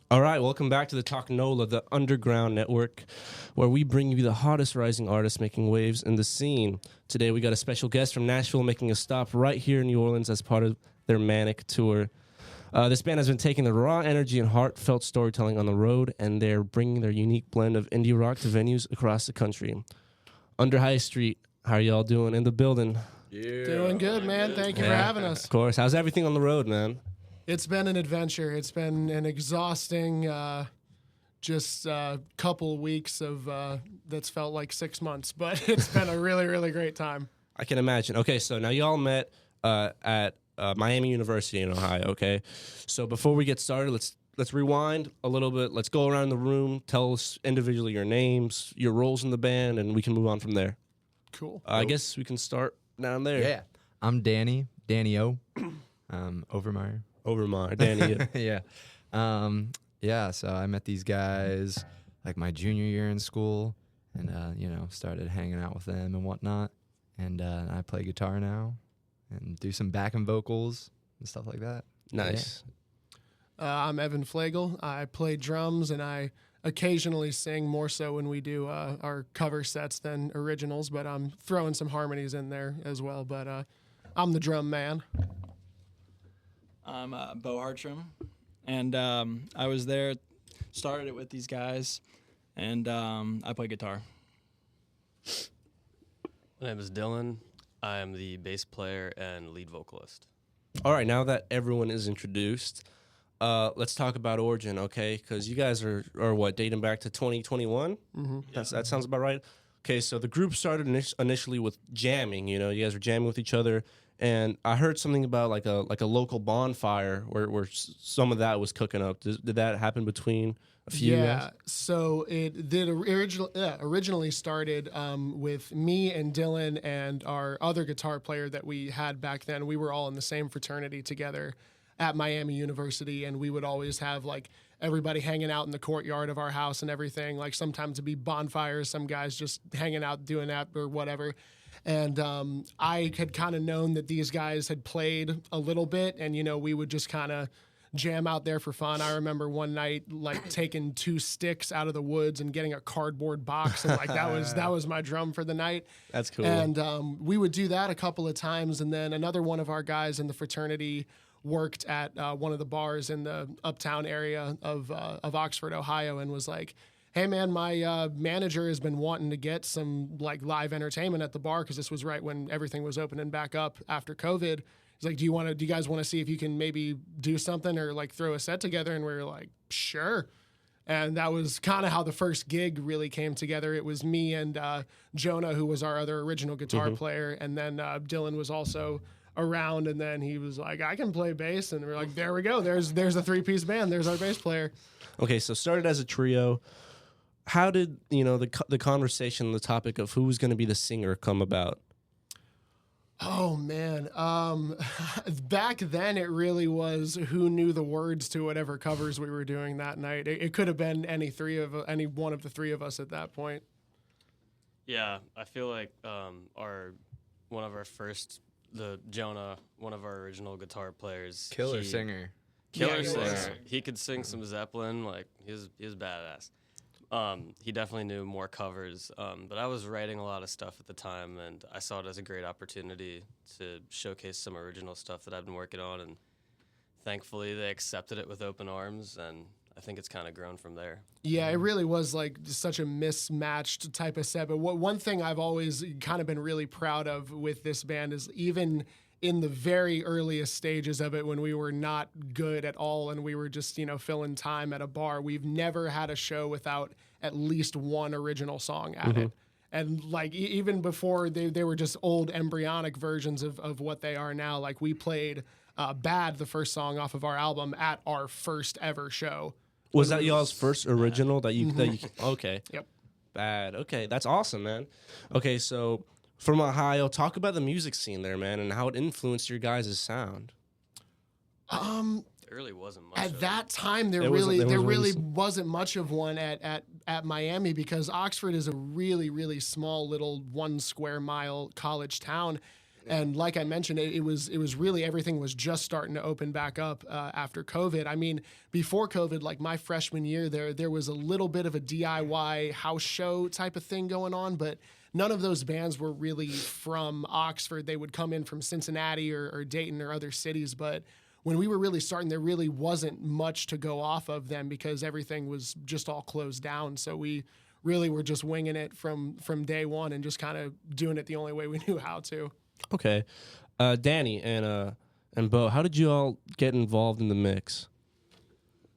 All right, welcome back to the Talk NOLA, the underground network, where we bring you the hottest rising artists making waves in the scene. Today we got a special guest from Nashville making a stop right here in New Orleans as part of their Manic Tour. This band has been taking the raw energy and heartfelt storytelling on the road, and they're bringing their unique blend of indie rock to venues across the country. Under High Street, how are y'all doing in the building? Yeah. Doing good, man. Thank you for having us. Of course. How's everything on the road, man? It's been an adventure. It's been an exhausting, couple weeks of that's felt like 6 months, but it's been a really, really great time. I can imagine. Okay, so now y'all met at Miami University in Ohio, okay? So before we get started, let's rewind a little bit. Let's go around the room, tell us individually your names, your roles in the band, and we can move on from there. Cool. I guess we can start down there. Yeah. I'm Danny O. Overmar, Danny. Yeah. So I met these guys like my junior year in school and, started hanging out with them and whatnot. And I play guitar now and do some backing vocals and stuff like that. Nice. I'm Evan Flagel. I play drums, and I occasionally sing, more so when we do our cover sets than originals, but I'm throwing some harmonies in there as well. But I'm the drum man. I'm Bo Hartram, and I was there, started it with these guys, and I play guitar. My name is Dylan. I am the bass player and lead vocalist. All right, now that everyone is introduced, let's talk about Origin, okay? Because you guys are what, dating back to 2021? Mm-hmm. That sounds about right. Okay, so the group started initially with jamming. You know, you guys were jamming with each other, and I heard something about like a local bonfire where some of that was cooking up. Did that happen between a few? Yeah, so it did originally started with me and Dylan and our other guitar player that we had back then. We were all in the same fraternity together at Miami University, and we would always have like everybody hanging out in the courtyard of our house and everything. Like sometimes it'd be bonfires, some guys just hanging out doing that or whatever. And I had kind of known that these guys had played a little bit, and we would just kind of jam out there for fun. I remember one night like taking 2 sticks out of the woods and getting a cardboard box, and like that was my drum for the night. That's cool. And we would do that a couple of times, and then another one of our guys in the fraternity worked at one of the bars in the uptown area of Oxford, Ohio, and was like, "Hey man, my manager has been wanting to get some like live entertainment at the bar," because this was right when everything was opening back up after COVID. He's like, do you guys want to see if you can maybe do something or like throw a set together? And we were like, sure. And that was kind of how the first gig really came together. It was me and Jonah, who was our other original guitar player, and then Dylan was also around, and then he was like, I can play bass, and we're like, there we go, there's a 3-piece band, there's our bass player. Okay, so started as a trio. How did the conversation, the topic of who was going to be the singer come about? Oh man, back then it really was who knew the words to whatever covers we were doing that night. It could have been any one of the three of us at that point. Yeah, I feel like Jonah, one of our original guitar players, Killer singer. He could sing some Zeppelin, like he was badass. He definitely knew more covers, but I was writing a lot of stuff at the time, and I saw it as a great opportunity to showcase some original stuff that I've been working on, and thankfully they accepted it with open arms, and I think it's kind of grown from there. Yeah, it really was like such a mismatched type of set, but one thing I've always kind of been really proud of with this band is even in the very earliest stages of it when we were not good at all and we were just, filling time at a bar, we've never had a show without at least one original song at it. And like even before they were just old embryonic versions of what they are now. Like we played Bad, the first song off of our album, at our first ever show. Was that y'all's first original that you okay. Yep. Bad. Okay, that's awesome, man. Okay, so from Ohio, talk about the music scene there, man, and how it influenced your guys' sound. There really wasn't much at that time. There wasn't much of one at Miami, because Oxford is a really, really small little 1 square mile college town. And like I mentioned, it was really everything was just starting to open back up after COVID. I mean, before COVID, like my freshman year, there was a little bit of a DIY house show type of thing going on, but none of those bands were really from Oxford. They would come in from Cincinnati or Dayton or other cities, but when we were really starting, there really wasn't much to go off of them because everything was just all closed down. So we really were just winging it from day one and just kind of doing it the only way we knew how to. Okay. Danny and Bo, how did you all get involved in the mix?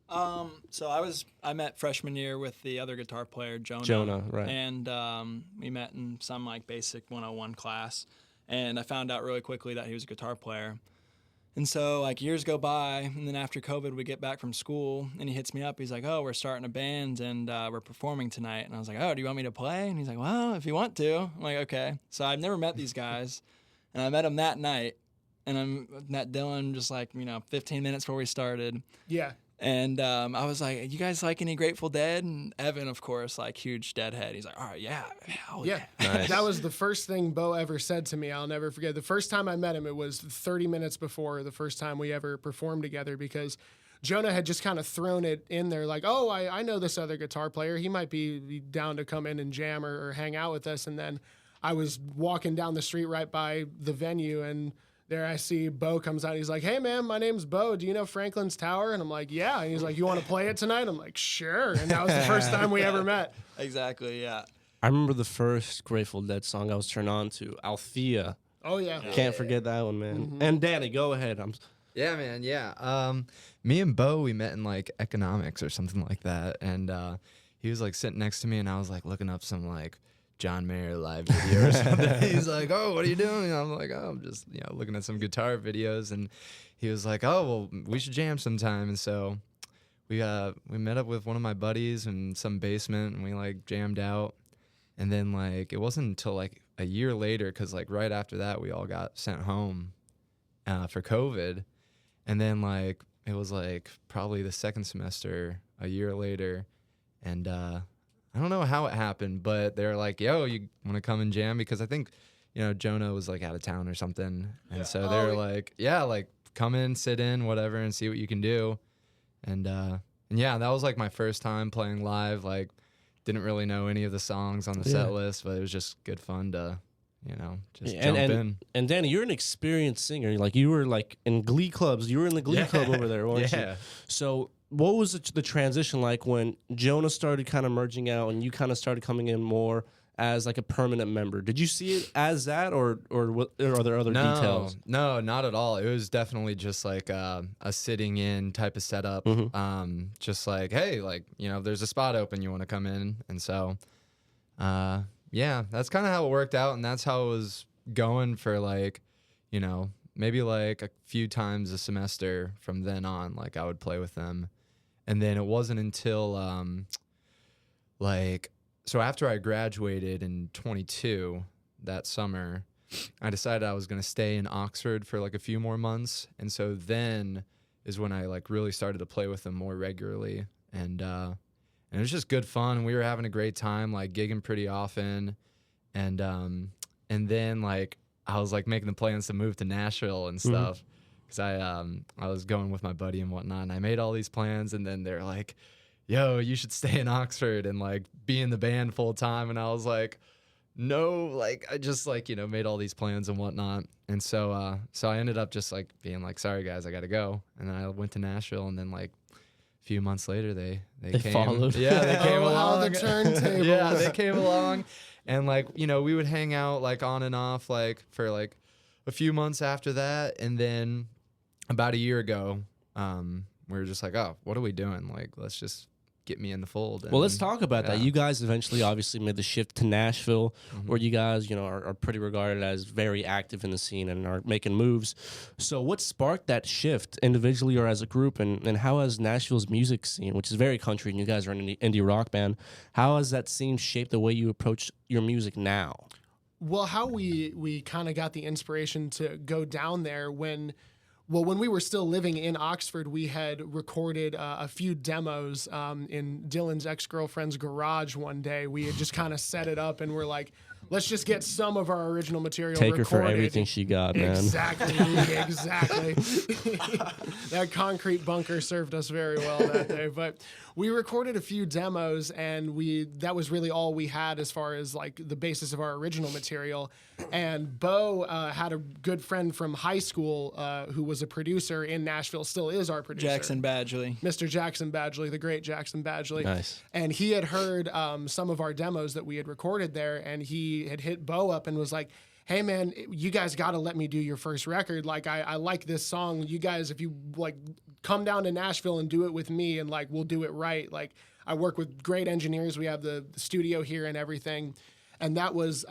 So I met freshman year with the other guitar player, Jonah. Jonah, right. And we met in some like basic 101 class. And I found out really quickly that he was a guitar player. And so like years go by, and then after COVID, we get back from school, and he hits me up. He's like, "Oh, we're starting a band, and we're performing tonight." And I was like, "Oh, do you want me to play?" And he's like, "Well, if you want to." I'm like, "Okay." So I've never met these guys, and I met them that night, and I met Dylan just like 15 minutes before we started. Yeah. And I was like, "You guys like any Grateful Dead?" And Evan, of course, like huge Deadhead. He's like, "All right, yeah, hell yeah." Nice. That was the first thing Bo ever said to me. I'll never forget. The first time I met him, it was 30 minutes before the first time we ever performed together because Jonah had just kind of thrown it in there like, "Oh, I know this other guitar player. He might be down to come in and jam or hang out with us." And then I was walking down the street right by the venue, and there I see Bo comes out. He's like, "Hey, man, my name's Bo. Do you know Franklin's Tower?" And I'm like, "Yeah." And he's like, "You want to play it tonight?" I'm like, "Sure." And that was the first time we ever met. Exactly, yeah. I remember the first Grateful Dead song I was turned on to, Althea. Oh, yeah. Can't forget that one, man. And Danny, go ahead. Yeah, man. Yeah. Me and Bo, we met in like economics or something like that, and he was like sitting next to me, and I was like looking up some like John Mayer live video or something. He's like, "Oh, what are you doing?" And I'm like, "Oh, I'm just looking at some guitar videos." And he was like, "Oh, well, we should jam sometime." And so we met up with one of my buddies in some basement, and we like jammed out. And then like it wasn't until like a year later, because like right after that we all got sent home for COVID. And then like it was like probably the second semester a year later, and I don't know how it happened, but they're like, "Yo, you want to come and jam?" Because I think, Jonah was like out of town or something. And so they're like, "Yeah, like come in, sit in, whatever, and see what you can do." And yeah, that was like my first time playing live. Like, didn't really know any of the songs on the set list, but it was just good fun to, just jump in. And Danny, you're an experienced singer. Like you were like in glee clubs. You were in the glee club over there, weren't you? So what was the transition like when Jonah started kind of merging out and you kind of started coming in more as like a permanent member? Did you see it as that, or are there other details? No, not at all. It was definitely just like a sitting in type of setup. Just like, hey, like, if there's a spot open, you want to come in. And so, yeah, that's kind of how it worked out. And that's how it was going for like, maybe like a few times a semester from then on. Like I would play with them. And then it wasn't until so after I graduated in 22 that summer, I decided I was going to stay in Oxford for like a few more months. And so then is when I like really started to play with them more regularly. And it was just good fun. We were having a great time, like gigging pretty often. And then like I was like making the plans to move to Nashville and stuff. Because I was going with my buddy and whatnot, and I made all these plans, and then they're like, "Yo, you should stay in Oxford and like be in the band full time." And I was like, "No," like I just like made all these plans and whatnot, and so I ended up just like being like, "Sorry guys, I gotta go," and then I went to Nashville, and then like a few months later they came, followed. Yeah, they came along. The turntable. Yeah, they came along, and like we would hang out like on and off like for like a few months after that, and then about a year ago, we were just like, "Oh, what are we doing? Like, let's just get me in the fold." Well, let's talk about that. You guys eventually obviously made the shift to Nashville, where you guys, are pretty regarded as very active in the scene and are making moves. So what sparked that shift individually or as a group, and how has Nashville's music scene, which is very country, and you guys are an indie rock band, how has that scene shaped the way you approach your music now? Well, how we kind of got the inspiration to go down there when we were still living in Oxford, we had recorded a few demos in Dylan's ex-girlfriend's garage one day. We had just kind of set it up, and we're like, let's just get some of our original material Take her recorded. for everything she got, man. Exactly, exactly. That concrete bunker served us very well that day. But we recorded a few demos, and that was really all we had as far as like the basis of our original material. And Bo had a good friend from high school who was a producer in Nashville, still is our producer. Jackson Badgley. Mr. Jackson Badgley, the great Jackson Badgley. Nice. And he had heard some of our demos that we had recorded there, and he had hit Bo up and was like, hey man, you guys got to let me do your first record. Like, I like this song. You guys, if you like, come down to Nashville and do it with me, and like, we'll do it right. Like, I work with great engineers. We have the studio here and everything. And that was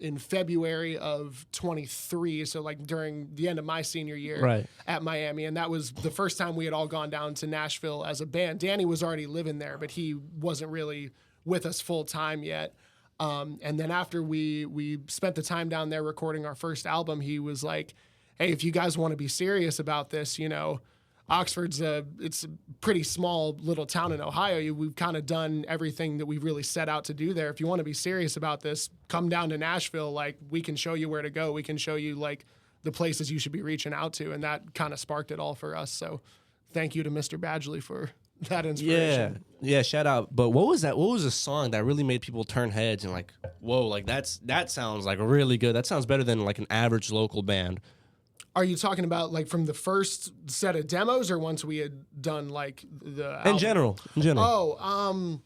in February of 23, so like during the end of my senior year at Miami. And that was the first time we had all gone down to Nashville as a band. Danny was already living there, but he wasn't really with us full time yet. And then after we spent the time down there recording our first album, he was like, hey, if you guys want to be serious about this, you know, Oxford's it's a pretty small little town in Ohio. We've kind of done everything that we really set out to do there. If you want to be serious about this, come down to Nashville. Like, we can show you where to go. We can show you like the places you should be reaching out to. And that kind of sparked it all for us. So thank you to Mr. Badgley for that inspiration. Yeah, shout out. But what was that? What was a song that really made people turn heads and like, whoa, like that sounds like really good. That sounds better than like an average local band. Are you talking about like from the first set of demos, or once we had done like the album? In general. Oh,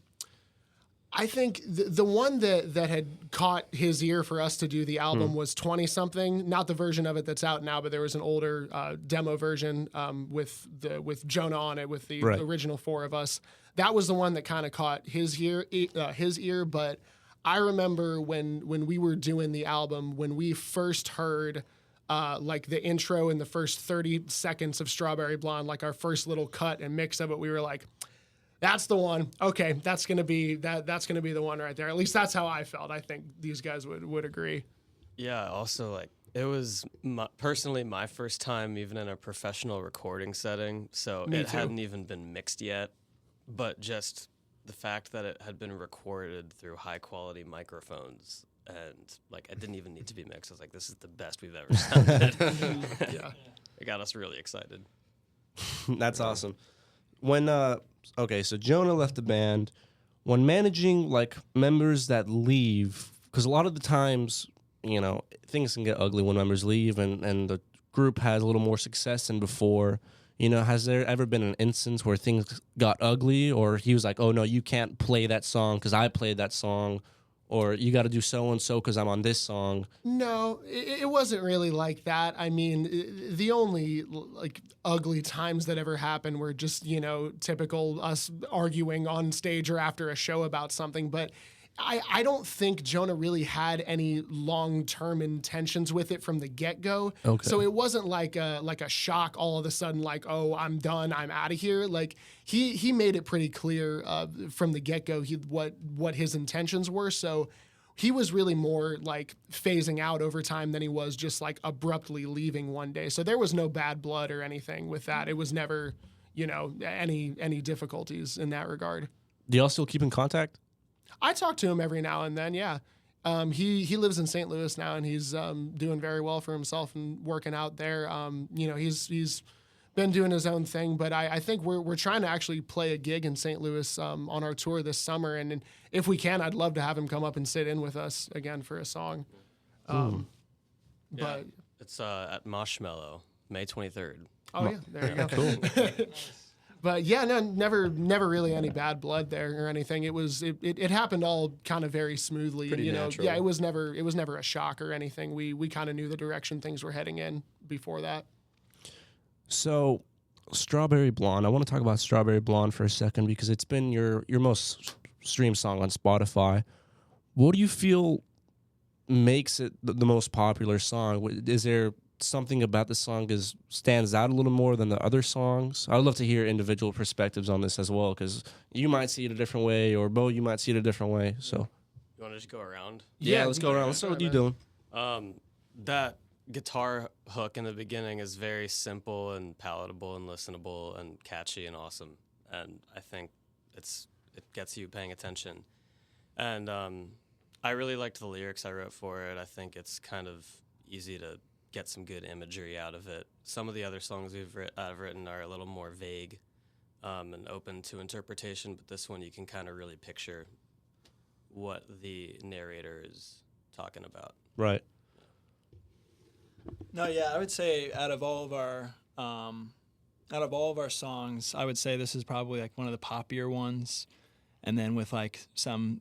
I think the one that had caught his ear for us to do the album was 20 something. Not the version of it that's out now, but there was an older demo version with Jonah on it, with the original four of us. That was the one that kind of caught his ear. But I remember when we were doing the album, when we first heard like the intro in the first 30 seconds of Strawberry Blonde, like our first little cut and mix of it, we were like, that's the one. Okay, that's gonna be the one right there. At least that's how I felt. I think these guys would agree. Yeah, also like it was personally my first time even in a professional recording setting, so Me it too. hadn't even been mixed yet, but just the fact that it had been recorded through high quality microphones. And like, it didn't even need to be mixed. I was like, this is the best we've ever sounded. Yeah. It got us really excited. That's awesome. When okay, so Jonah left the band. When managing like members that leave, because a lot of the times, you know, things can get ugly when members leave, and the group has a little more success than before. You know, has there ever been an instance where things got ugly, or he was like, oh no, you can't play that song because I played that song, or you got to do so-and-so because I'm on this song? No, it wasn't really like that. I mean, the only like ugly times that ever happened were just, you know, typical us arguing on stage or after a show about something. But I don't think Jonah really had any long-term intentions with it from the get-go. Okay. So it wasn't like a shock all of a sudden, like, oh, I'm done, I'm out of here. Like he made it pretty clear from the get-go what his intentions were. So he was really more like phasing out over time than he was just like abruptly leaving one day. So there was no bad blood or anything with that. It was never, you know, any difficulties in that regard. Do y'all still keep in contact? I talk to him every now and then, yeah. He lives in St. Louis now, and he's doing very well for himself and working out there. You know, he's been doing his own thing, but I think we're trying to actually play a gig in St. Louis on our tour this summer, and if we can, I'd love to have him come up and sit in with us again for a song. But It's at Marshmallow, May 23rd. oh yeah, there you go. Cool. But yeah, no, never really any bad blood there or anything. It happened all kind of very smoothly. Pretty you know, natural. yeah, it was never a shock or anything. We kind of knew the direction things were heading in before that. So, Strawberry Blonde. I want to talk about Strawberry Blonde for a second because it's been your most streamed song on Spotify. What do you feel makes it the most popular song? Is there something about the song stands out a little more than the other songs? I'd love to hear individual perspectives on this as well, because you might see it a different way, or Bo, you might see it a different way. So, You want to just go around? yeah, let's go around. Let's start with you, Dylan. That guitar hook in the beginning is very simple and palatable and listenable and catchy and awesome. And I think it gets you paying attention. And I really liked the lyrics I wrote for it. I think it's kind of easy to get some good imagery out of it. Some of the other songs I've written are a little more vague and open to interpretation, but this one you can kind of really picture what the narrator is talking about. Right. No, yeah, I would say out of all of our songs, I would say this is probably like one of the poppier ones, and then with like some,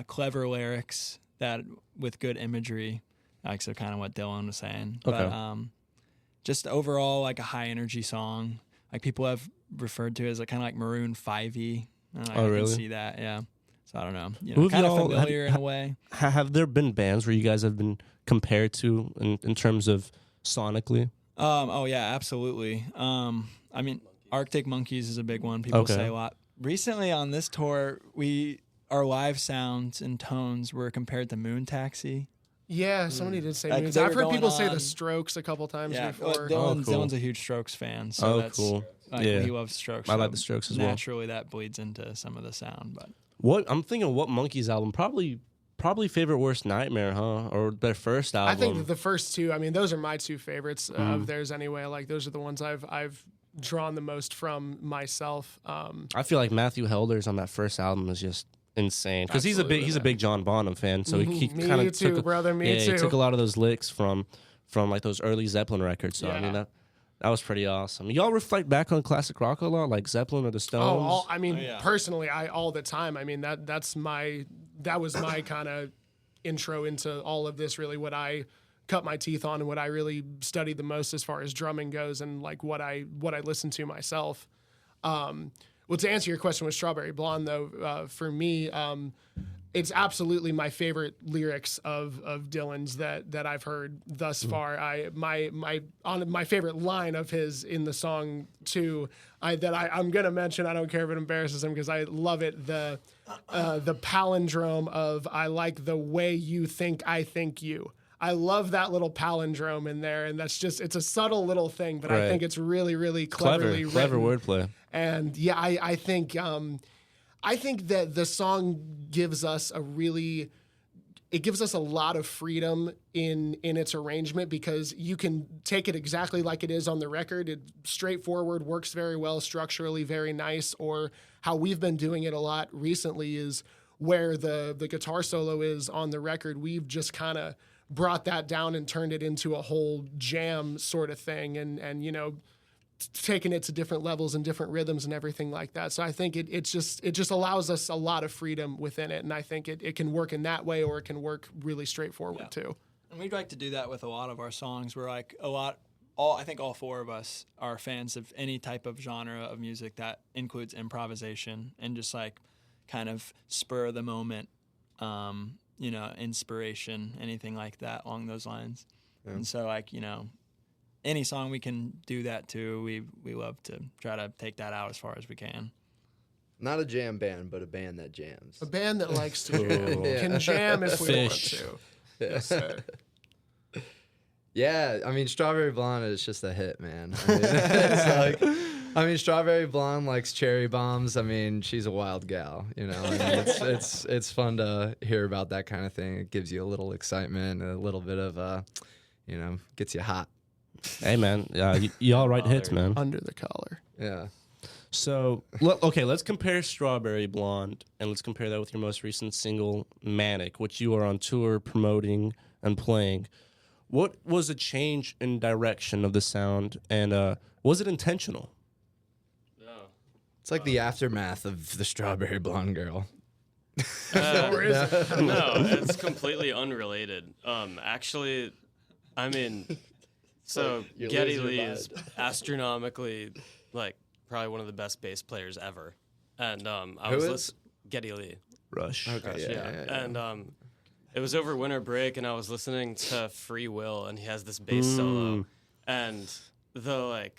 clever lyrics that with good imagery, like so kind of what Dylan was saying. Okay. But just overall like a high energy song, like people have referred to it as like kind of like Maroon 5-y. I really? can see that, yeah. So I don't know, Who have kind of y'all- familiar in a way. Have there been bands where you guys have been compared to in terms of sonically? Oh yeah, absolutely. I mean, Arctic Monkeys is a big one. People Okay. say a lot. Recently on this tour, our live sounds and tones were compared to Moon Taxi. Yeah, somebody did say Like, Moons. they I've were heard people going say on- the Strokes a couple times Yeah, before. cool. Dylan's a huge Strokes fan, so that's cool. like, Yeah. he loves Strokes. I like so the Strokes as well. Naturally, that bleeds into some of the sound, but What I'm thinking, what Monkeys album? Probably Favorite Worst Nightmare, huh? Or their first album. I think that the first two, I mean, those are my two favorites Mm-hmm. of theirs anyway. Like those are the ones I've drawn the most from myself. I feel like Matthew Helder's on that first album is just insane because he's a Absolutely, big John Bonham fan, so he Me kind of too, took brother, me he too. took a lot of those licks from like those early Zeppelin records. So I mean Yeah. that was pretty awesome. Y'all reflect back on classic rock a lot, like Zeppelin or the Stones. Personally, all the time. I mean, that was my kind of intro into all of this. Really, what I cut my teeth on and what I really studied the most as far as drumming goes, and like what I listen to myself. Well, to answer your question with Strawberry Blonde, though, for me, it's absolutely my favorite lyrics of Dylan's that I've heard thus far. My favorite line of his in the song too, I'm gonna mention. I don't care if it embarrasses him because I love it. The palindrome of "I like the way you think I think you." I love that little palindrome in there, and it's a subtle little thing, but I Right. think it's really, really cleverly clever written. wordplay. And yeah, I think that the song gives us a lot of freedom in its arrangement because you can take it exactly like it is on the record. It's straightforward, works very well structurally, very nice. Or how we've been doing it a lot recently is where the guitar solo is on the record. We've just kind of brought that down and turned it into a whole jam sort of thing, and taking it to different levels and different rhythms and everything like that. So I think it just allows us a lot of freedom within it, and I think it can work in that way, or it can work really straightforward too. And we'd like to do that with a lot of our songs. We're like I think all four of us are fans of any type of genre of music that includes improvisation and just like kind of spur of the moment, inspiration, anything like that along those lines. Yeah. And so like, any song we can do that to, we love to try to take that out as far as we can. Not a jam band, but a band that jams. A band that likes to jam. Can jam if we want to. Yes, sir. Yeah, I mean, Strawberry Blonde is just a hit, man. Strawberry Blonde likes cherry bombs. I mean, she's a wild gal, it's fun to hear about that kind of thing. It gives you a little excitement, a little bit of, gets you hot. Hey man, y'all write hits, man. Under the collar. Yeah. So, let's compare Strawberry Blonde and let's compare that with your most recent single, Manic, which you are on tour promoting and playing. What was a change in direction of the sound, and was it intentional? No. It's like the aftermath of the Strawberry Blonde girl. No, it's completely unrelated. Actually, I mean, so You Geddy lose your Lee vibe. is astronomically, probably one of the best bass players ever. And I Who was is? listening. Geddy Lee. Okay, Rush, yeah. And it was over winter break, and I was listening to Free Will, and he has this bass solo, and the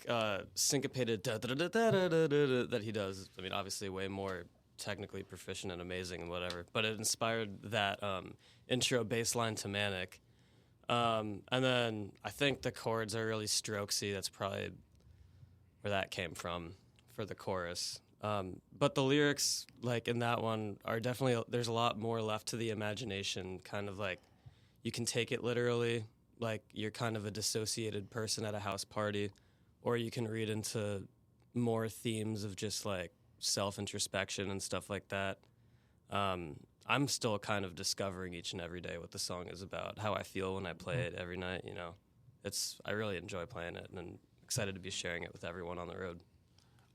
syncopated da-da-da-da-da-da-da that he does. I mean, obviously, way more technically proficient and amazing and whatever. But it inspired that intro bass line to Manic, and then I think the chords are really strokesy. That's probably where that came from for the chorus. But the lyrics, like in that one, are definitely, there's a lot more left to the imagination, kind of like you can take it literally, like you're kind of a dissociated person at a house party, or you can read into more themes of just like self-introspection and stuff like that. I'm still kind of discovering each and every day what the song is about, how I feel when I play it every night, you know. I really enjoy playing it, and I'm excited to be sharing it with everyone on the road.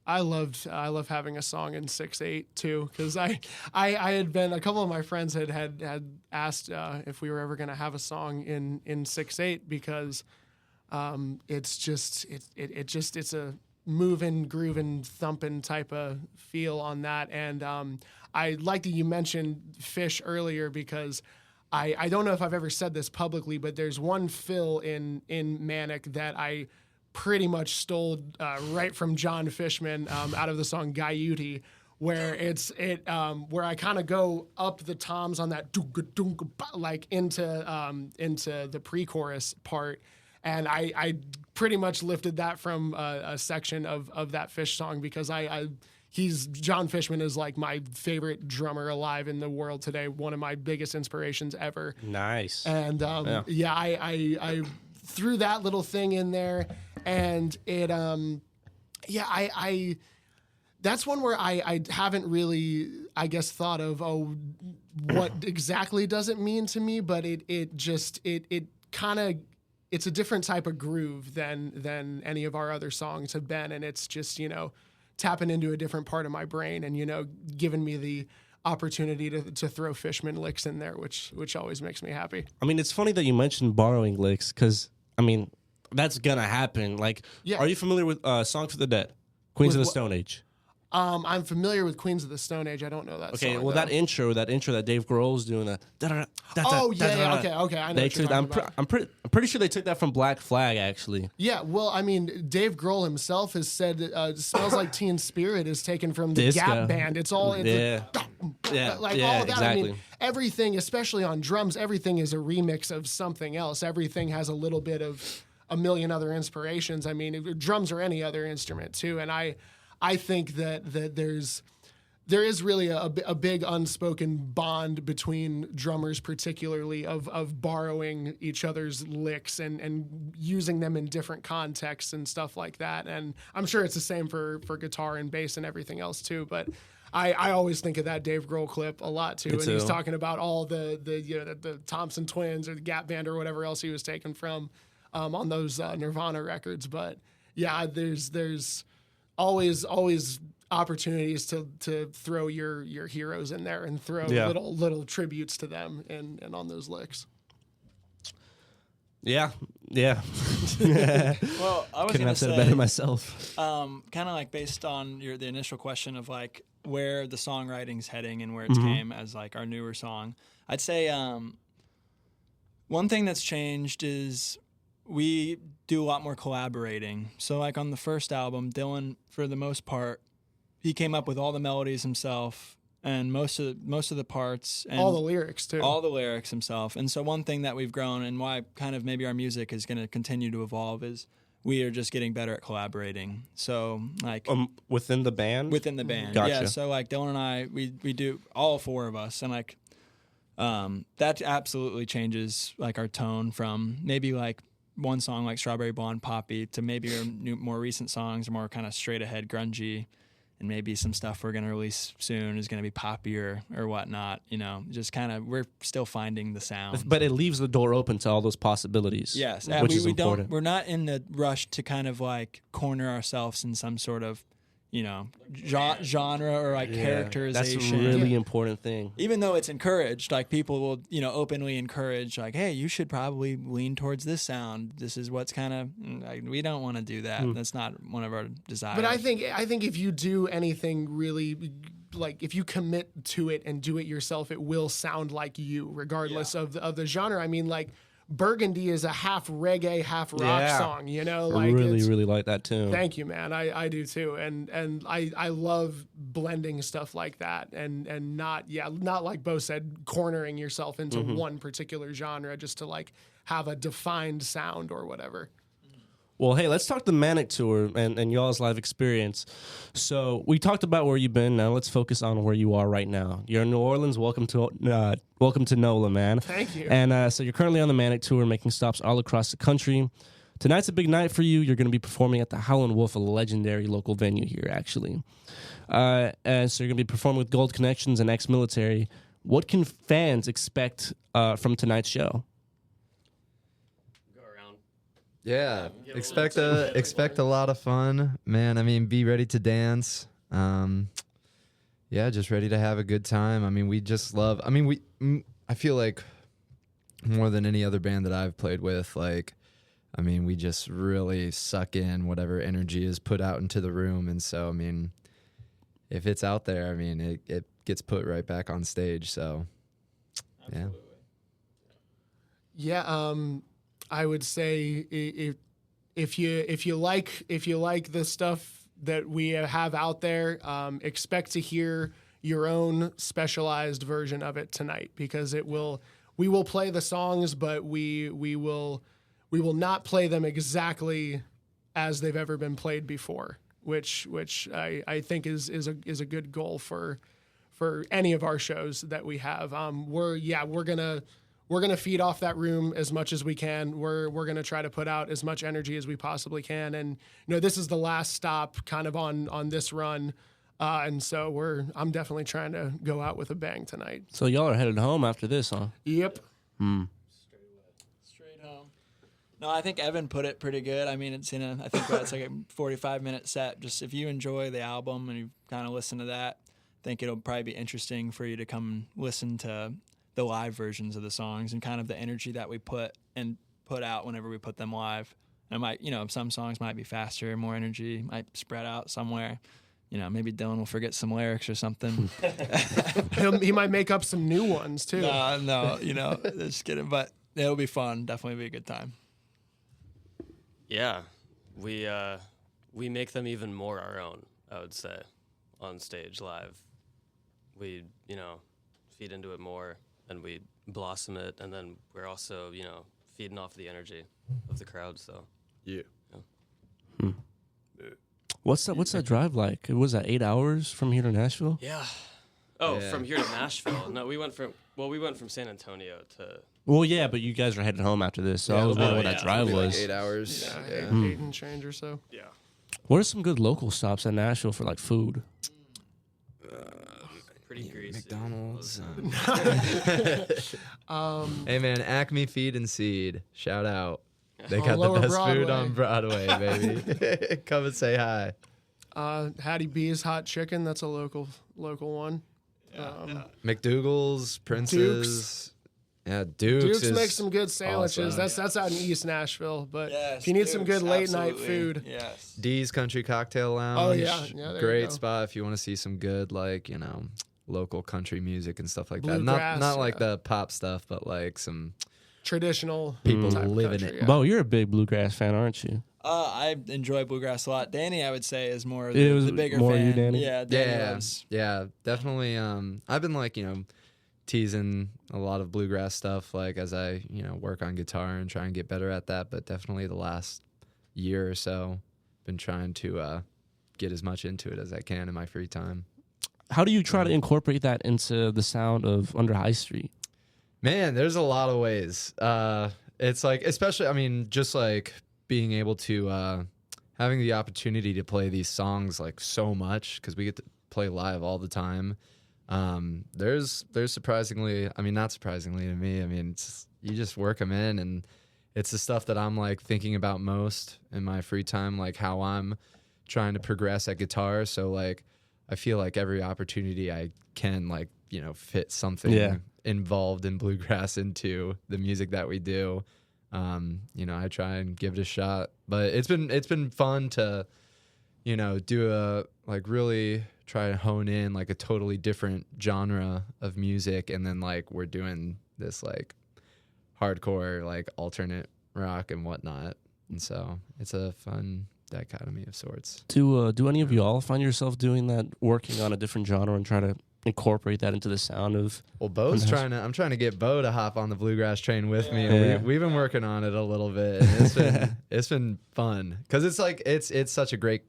I love having a song in 6/8 too, because I had been, a couple of my friends had asked if we were ever going to have a song in 6/8, because it's a moving, grooving, thumping type of feel on that. And I like that you mentioned Fish earlier, because I don't know if I've ever said this publicly, but there's one fill in Manic that I pretty much stole right from John Fishman out of the song Gaiuti, where where I kind of go up the toms on that like into the pre-chorus part, and I pretty much lifted that from a section of that Fish song, because John Fishman is like my favorite drummer alive in the world today, one of my biggest inspirations ever. Nice. And I threw that little thing in there, and it that's one where I haven't really, I guess, thought of what exactly does it mean to me, but it kind of, it's a different type of groove than any of our other songs have been, and it's just, you know, tapping into a different part of my brain, and, you know, giving me the opportunity to throw Fishman licks in there, which always makes me happy. I mean, it's funny that you mentioned borrowing licks, because, I mean, that's gonna happen. Like, Yeah. Are you familiar with Song for the Dead, Queens With of the what? Stone Age? I'm familiar with Queens of the Stone Age. I don't know that Okay, song, well, though. that intro that Dave Grohl's doing, okay, I know They what you're talking about. I'm pretty sure they took that from Black Flag, actually. Yeah, well, I mean, Dave Grohl himself has said that "Smells Like Teen Spirit" is taken from the Disco. Gap Band. It's all Yeah, like yeah, all of that. I exactly. mean, everything, especially on drums, everything is a remix of something else. Everything has a little bit of a million other inspirations. I mean, drums or any other instrument too. And I think that there is really a big unspoken bond between drummers, particularly of borrowing each other's licks and using them in different contexts and stuff like that. And I'm sure it's the same for guitar and bass and everything else too. But I always think of that Dave Grohl clip a lot too. Me And he's too. talking about all the Thompson Twins or the Gap Band or whatever else he was taken from on those Nirvana records. But yeah, there's always opportunities to throw your heroes in there and throw little tributes to them and on those licks. Yeah. Well, I was Couldn't gonna have said it say, better myself. kind of like based on the initial question of like where the songwriting's heading and where it's came as like our newer song, I'd say one thing that's changed is we do a lot more collaborating. So like on the first album, Dylan, for the most part, he came up with all the melodies himself and most of the parts and All the lyrics too. all the lyrics himself. And so one thing that we've grown and why kind of maybe our music is going to continue to evolve is we are just getting better at collaborating. So like Within the band? within the band. Gotcha. Yeah, so like Dylan and I, we do all four of us, and like that absolutely changes like our tone from maybe like one song like Strawberry Blonde Poppy to maybe our more recent songs are more kind of straight ahead grungy, and maybe some stuff we're going to release soon is going to be poppier or whatnot, you know, just kind of, we're still finding the sound. But it leaves the door open to all those possibilities. Yes, which is important. we're not in the rush to kind of like corner ourselves in some sort of, you know, genre or like characterization. That's a really important thing. Even though it's encouraged, like people will, you know, openly encourage, like, hey, you should probably lean towards this sound. This is what's kind of, like, we don't want to do that. That's not one of our desires. But I think if you do anything really, like if you commit to it and do it yourself, it will sound like you, regardless of the genre. I mean, like Burgundy is a half reggae, half rock song. You know, I like really like that tune. Thank you, man. I do too, and I love blending stuff like that, and not like Bo said, cornering yourself into one particular genre just to like have a defined sound or whatever. Well, hey, let's talk the Manic Tour and y'all's live experience. So we talked about where you've been. Now let's focus on where you are right now. You're in New Orleans. Welcome to NOLA, man. Thank you. And so you're currently on the Manic Tour, making stops all across the country. Tonight's a big night for you. You're going to be performing at the Howlin' Wolf, a legendary local venue here, actually. And so you're going to be performing with Gold Connections and ex-military. What can fans expect from tonight's show? Go around. Yeah, expect a lot of fun, man. I mean, be ready to dance. Yeah, just ready to have a good time. I mean, we just love. I mean, I feel like more than any other band that I've played with, like, I mean, we just really suck in whatever energy is put out into the room, and so I mean, if it's out there, I mean, it gets put right back on stage. So, yeah. Yeah, I would say if you like the stuff that we have out there, expect to hear your own specialized version of it tonight, because we will play the songs, but we will not play them exactly as they've ever been played before, which I think is a good goal for any of our shows that we have. We're gonna feed off that room as much as we can. We're gonna try to put out as much energy as we possibly can, and this is the last stop kind of on this run, and so I'm definitely trying to go out with a bang tonight. So y'all are headed home after this, huh? Yep. Straight home. No, I think Evan put it pretty good. I mean, it's like a 45-minute set. Just if you enjoy the album and you kind of listen to that, I think it'll probably be interesting for you to come listen to the live versions of the songs and kind of the energy that we put out whenever we put them live. And some songs might be faster, more energy, might spread out somewhere. Maybe Dylan will forget some lyrics or something. He might make up some new ones too. No, just kidding. But it'll be fun. Definitely be a good time. Yeah, we make them even more our own, I would say, on stage live. We, feed into it more, and we blossom it, and then we're also, feeding off the energy of the crowd. So Yeah. What's that drive like? Was that 8 hours from here to Nashville? yeah. Oh, Yeah. from here to Nashville. No, we went from San Antonio to. Well, yeah, but you guys are headed home after this, so I was wondering what that drive Maybe was. like 8 hours. Yeah, Yeah. eight and change or so. Yeah. What are some good local stops in Nashville for like food? Pretty greasy. McDonald's. Hey man, Acme Feed and Seed. Shout out. They On got the Lower best Broadway. food on Broadway, baby. Come and say hi. Hattie B's Hot Chicken. That's a local one. McDougal's, Prince's. Yeah, Duke's is makes some good sandwiches. awesome. That's out in East Nashville. But Yes, if you need some Duke's, good late night absolutely. food, Yes. D's Country Cocktail Lounge. Oh, yeah, there you Great go. spot if you want to see some good, local country music and stuff like that. Bluegrass, Not like yeah. the pop stuff, but like some traditional people type living country, it. yeah. Bo, you're a big bluegrass fan, aren't you? I enjoy bluegrass a lot. Danny, I would say, is more of It was the bigger more fan. you, Danny? Yeah, Danny Yeah, loves. yeah, definitely. I've been teasing a lot of bluegrass stuff, as I work on guitar and try and get better at that. But definitely the last year or so, been trying to get as much into it as I can in my free time. How do you try to incorporate that into the sound of Under High Street? Man, there's a lot of ways. It's especially, just being able to having the opportunity to play these songs so much, because we get to play live all the time. There's surprisingly, not surprisingly to me, you just work them in, and it's the stuff that I'm thinking about most in my free time, how I'm trying to progress at guitar. So I feel like every opportunity I can fit something involved in bluegrass into the music that we do. I try and give it a shot, but it's been fun to do a really try to hone in a totally different genre of music, and then we're doing this hardcore alternate rock and whatnot, and so it's a fun dichotomy of sorts. Do any of y'all find yourself doing that, working on a different genre and try to incorporate that into the sound of. Well, Bo's I'm trying to get Bo to hop on the bluegrass train with me. And Yeah. we've been working on it a little bit. And it's been fun because it's like it's such a great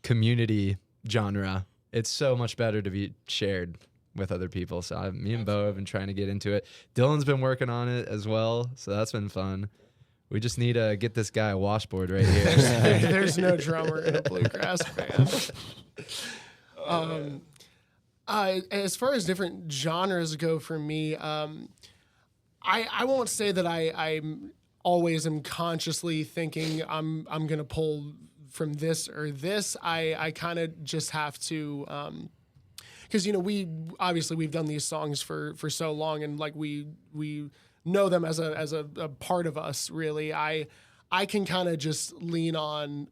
community genre. It's so much better to be shared with other people. So me and Bo have been trying to get into it. Dylan's been working on it as well, so that's been fun. We just need to get this guy a washboard right here. There's no drummer in a bluegrass band. As far as different genres go for me, I won't say that I'm always am consciously thinking I'm gonna pull from this or this. I kind of just have to, because we've done these songs for so long, and like we know them as a part of us. Really, I can kind of just lean on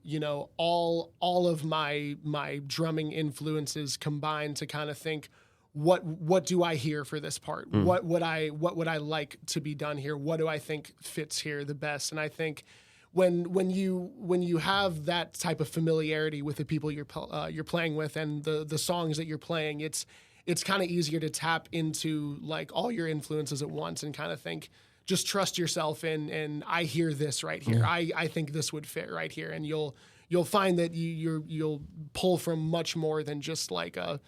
all of my drumming influences combined to kind of think, what do I hear for this part? What would I like to be done here? What do I think fits here the best? And I think when you have that type of familiarity with the people you're playing with and the songs that you're playing, it's kind of easier to tap into like all your influences at once and kind of think, just trust yourself and I hear this right here. I think this would fit right here, and you'll find that you'll pull from much more than just like a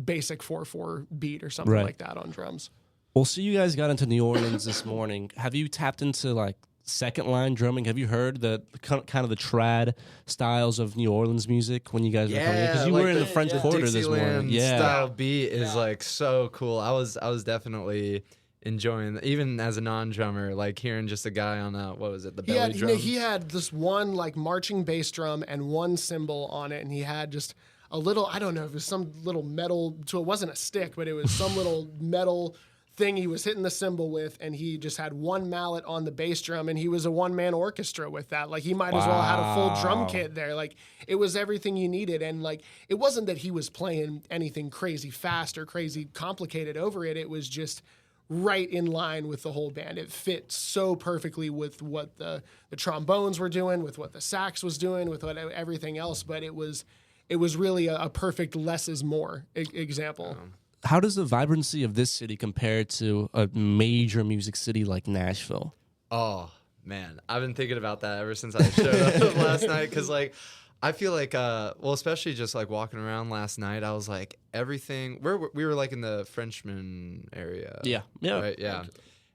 basic 4/4 beat or something like that on drums. Well, so you guys got into New Orleans this morning. Have you tapped into like second line drumming? Have you heard the kind of the trad styles of New Orleans music when you guys were coming in? Because you were in the French Quarter this morning. Yeah, style beat is like so cool. I was definitely enjoying, even as a non-drummer, like hearing just a guy on the belly drum. He had this one like marching bass drum and one cymbal on it, and he had just a little, I don't know if it was some little metal, so it wasn't a stick, but it was some little metal thing he was hitting the cymbal with, and he just had one mallet on the bass drum, and he was a one-man orchestra with that. Like, he might as well have had a full drum kit there. Like, it was everything you needed, and like, it wasn't that he was playing anything crazy fast or crazy complicated over it. It was just right in line with the whole band. It fit so perfectly with what the trombones were doing, with what the sax was doing, with what everything else, but it was really a perfect less is more example. How does the vibrancy of this city compare to a major music city like Nashville? Oh, man. I've been thinking about that ever since I showed up last night, because, like, I feel like, especially just, like, walking around last night, I was like, everything... We were, like, in the Frenchman area. Yeah. Right? Yeah.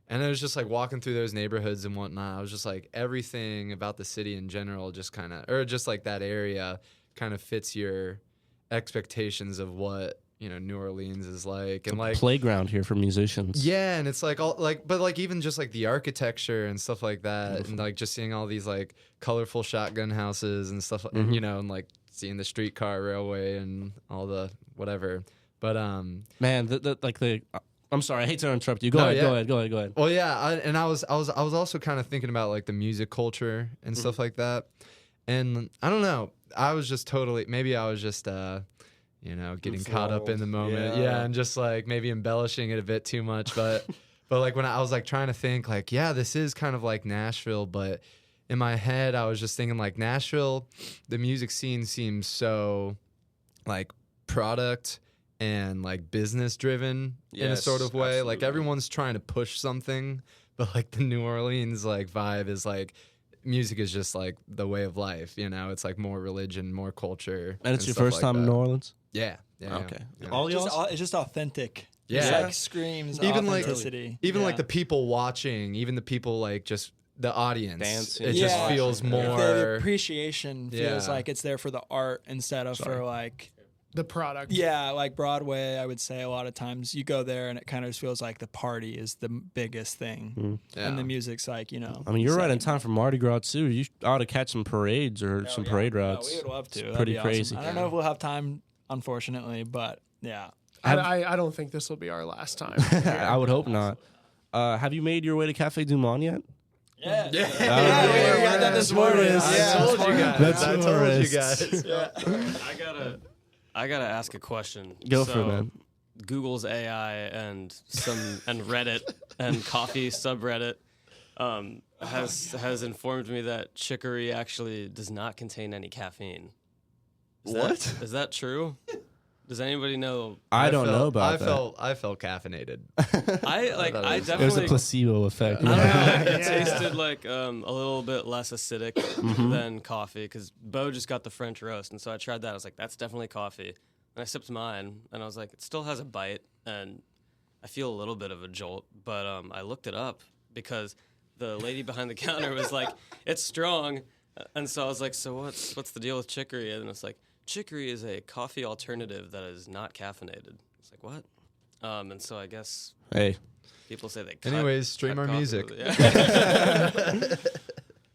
And it was just, like, walking through those neighborhoods and whatnot. I was just like, everything about the city in general just kind of... Or just, like, that area kind of fits your expectations of what... New Orleans is like, and like playground here for musicians. Yeah, and it's like all like, but like even just like the architecture and stuff like that, beautiful. And like just seeing all these like colorful shotgun houses and stuff, and and like seeing the streetcar railway and all the whatever. But man, I'm sorry, I hate to interrupt you. Go ahead. Well, yeah, I was also kind of thinking about like the music culture and stuff like that, and I don't know, I was just getting caught up in the moment. Yeah, and just like maybe embellishing it a bit too much. But like when I was like trying to think like, yeah, this is kind of like Nashville, but in my head I was just thinking like Nashville, the music scene seems so like product and like business driven in a sort of way. Absolutely. Like everyone's trying to push something, but like the New Orleans like vibe is like music is just like the way of life, it's like more religion, more culture. And it's your first time in New Orleans? Yeah. Okay. Yeah. All it's just authentic. Yeah. It's like screams even authenticity. Like the people watching, even the people like just the audience. Dancing. It just feels more. The appreciation feels like it's there for the art instead of for like the product. Yeah, like Broadway, I would say a lot of times you go there and it kind of just feels like the party is the biggest thing. And the music's like, I mean, you're right in time for Mardi Gras too. You ought to catch some parades or some parade routes. We would love to. It's pretty crazy. Awesome. I don't know if we'll have time, unfortunately, but yeah. I don't think this will be our last time. I would hope not. Have you made your way to Cafe Du Monde yet? Yeah. We got that this morning. I told you guys. I gotta ask a question. Go for it, man. Google's AI and Reddit and coffee subreddit has informed me that chicory actually does not contain any caffeine. Is that true? Does anybody know? I don't know about that. I felt caffeinated. I It was It was a definitely. placebo effect. I don't know. It Yeah. tasted like a little bit less acidic than coffee because Bo just got the French roast, and so I tried that. I was like, that's definitely coffee. And I sipped mine, and I was like, it still has a bite, and I feel a little bit of a jolt. But I looked it up because the lady behind the counter was like, it's strong, and so I was like, so what's the deal with chicory? And it's like, chicory is a coffee alternative that is not caffeinated. It's like, what? And so I guess Hey. people say they cut. Anyways, stream cut our coffee music. with it. Yeah.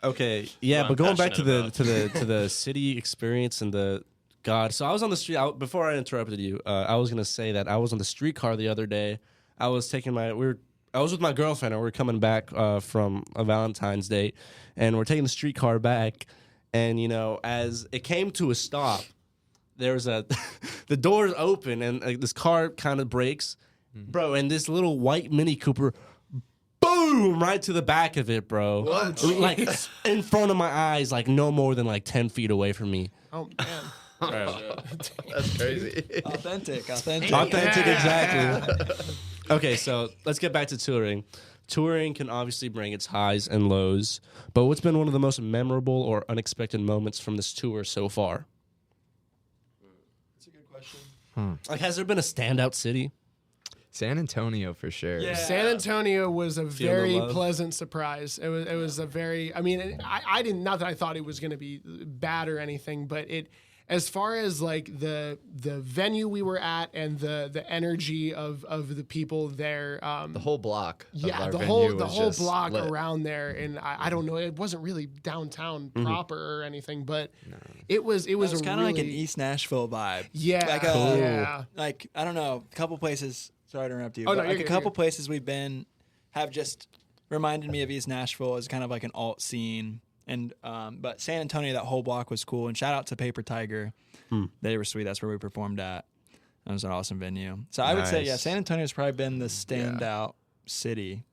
Okay, yeah, What but I'm going back to the passionate to the city experience and the God. So I was on the street before I interrupted you. I was gonna say that I was on the streetcar the other day. I was with my girlfriend and we were coming back from a Valentine's date, and we're taking the streetcar back, and as it came to a stop, there's the doors open and this car kind of brakes, bro, and this little white Mini Cooper. Boom! Right to the back of it, bro. What? Like in front of my eyes, like no more than like 10 feet away from me. Oh man. That's crazy. Authentic. Authentic, exactly. Okay, so let's get back to touring. Touring can obviously bring its highs and lows, but what's been one of the most memorable or unexpected moments from this tour so far? That's a good question. Like, has there been a standout city? San Antonio for sure. Yeah. San Antonio was a Feel the very love. pleasant surprise. It was a very. I mean, I didn't. Not that I thought it was going to be bad or anything, but it. As far as like the venue we were at and the energy of the people there. The whole block. Of Yeah, our the venue whole was just block lit. around there, and I don't know. It wasn't really downtown proper or anything, but it was It was a kind of like an really- East Nashville vibe. Yeah, Like yeah. like I don't know, a couple places. Sorry to interrupt you. Oh, but no, like you're a good, couple you're good. places we've been have just reminded me of East Nashville as kind of like an alt scene. And but San Antonio, that whole block was cool. And shout out to Paper Tiger. They were sweet. That's where we performed at. That was an awesome venue. So I would say, yeah, Nice. San Antonio's probably been the standout city.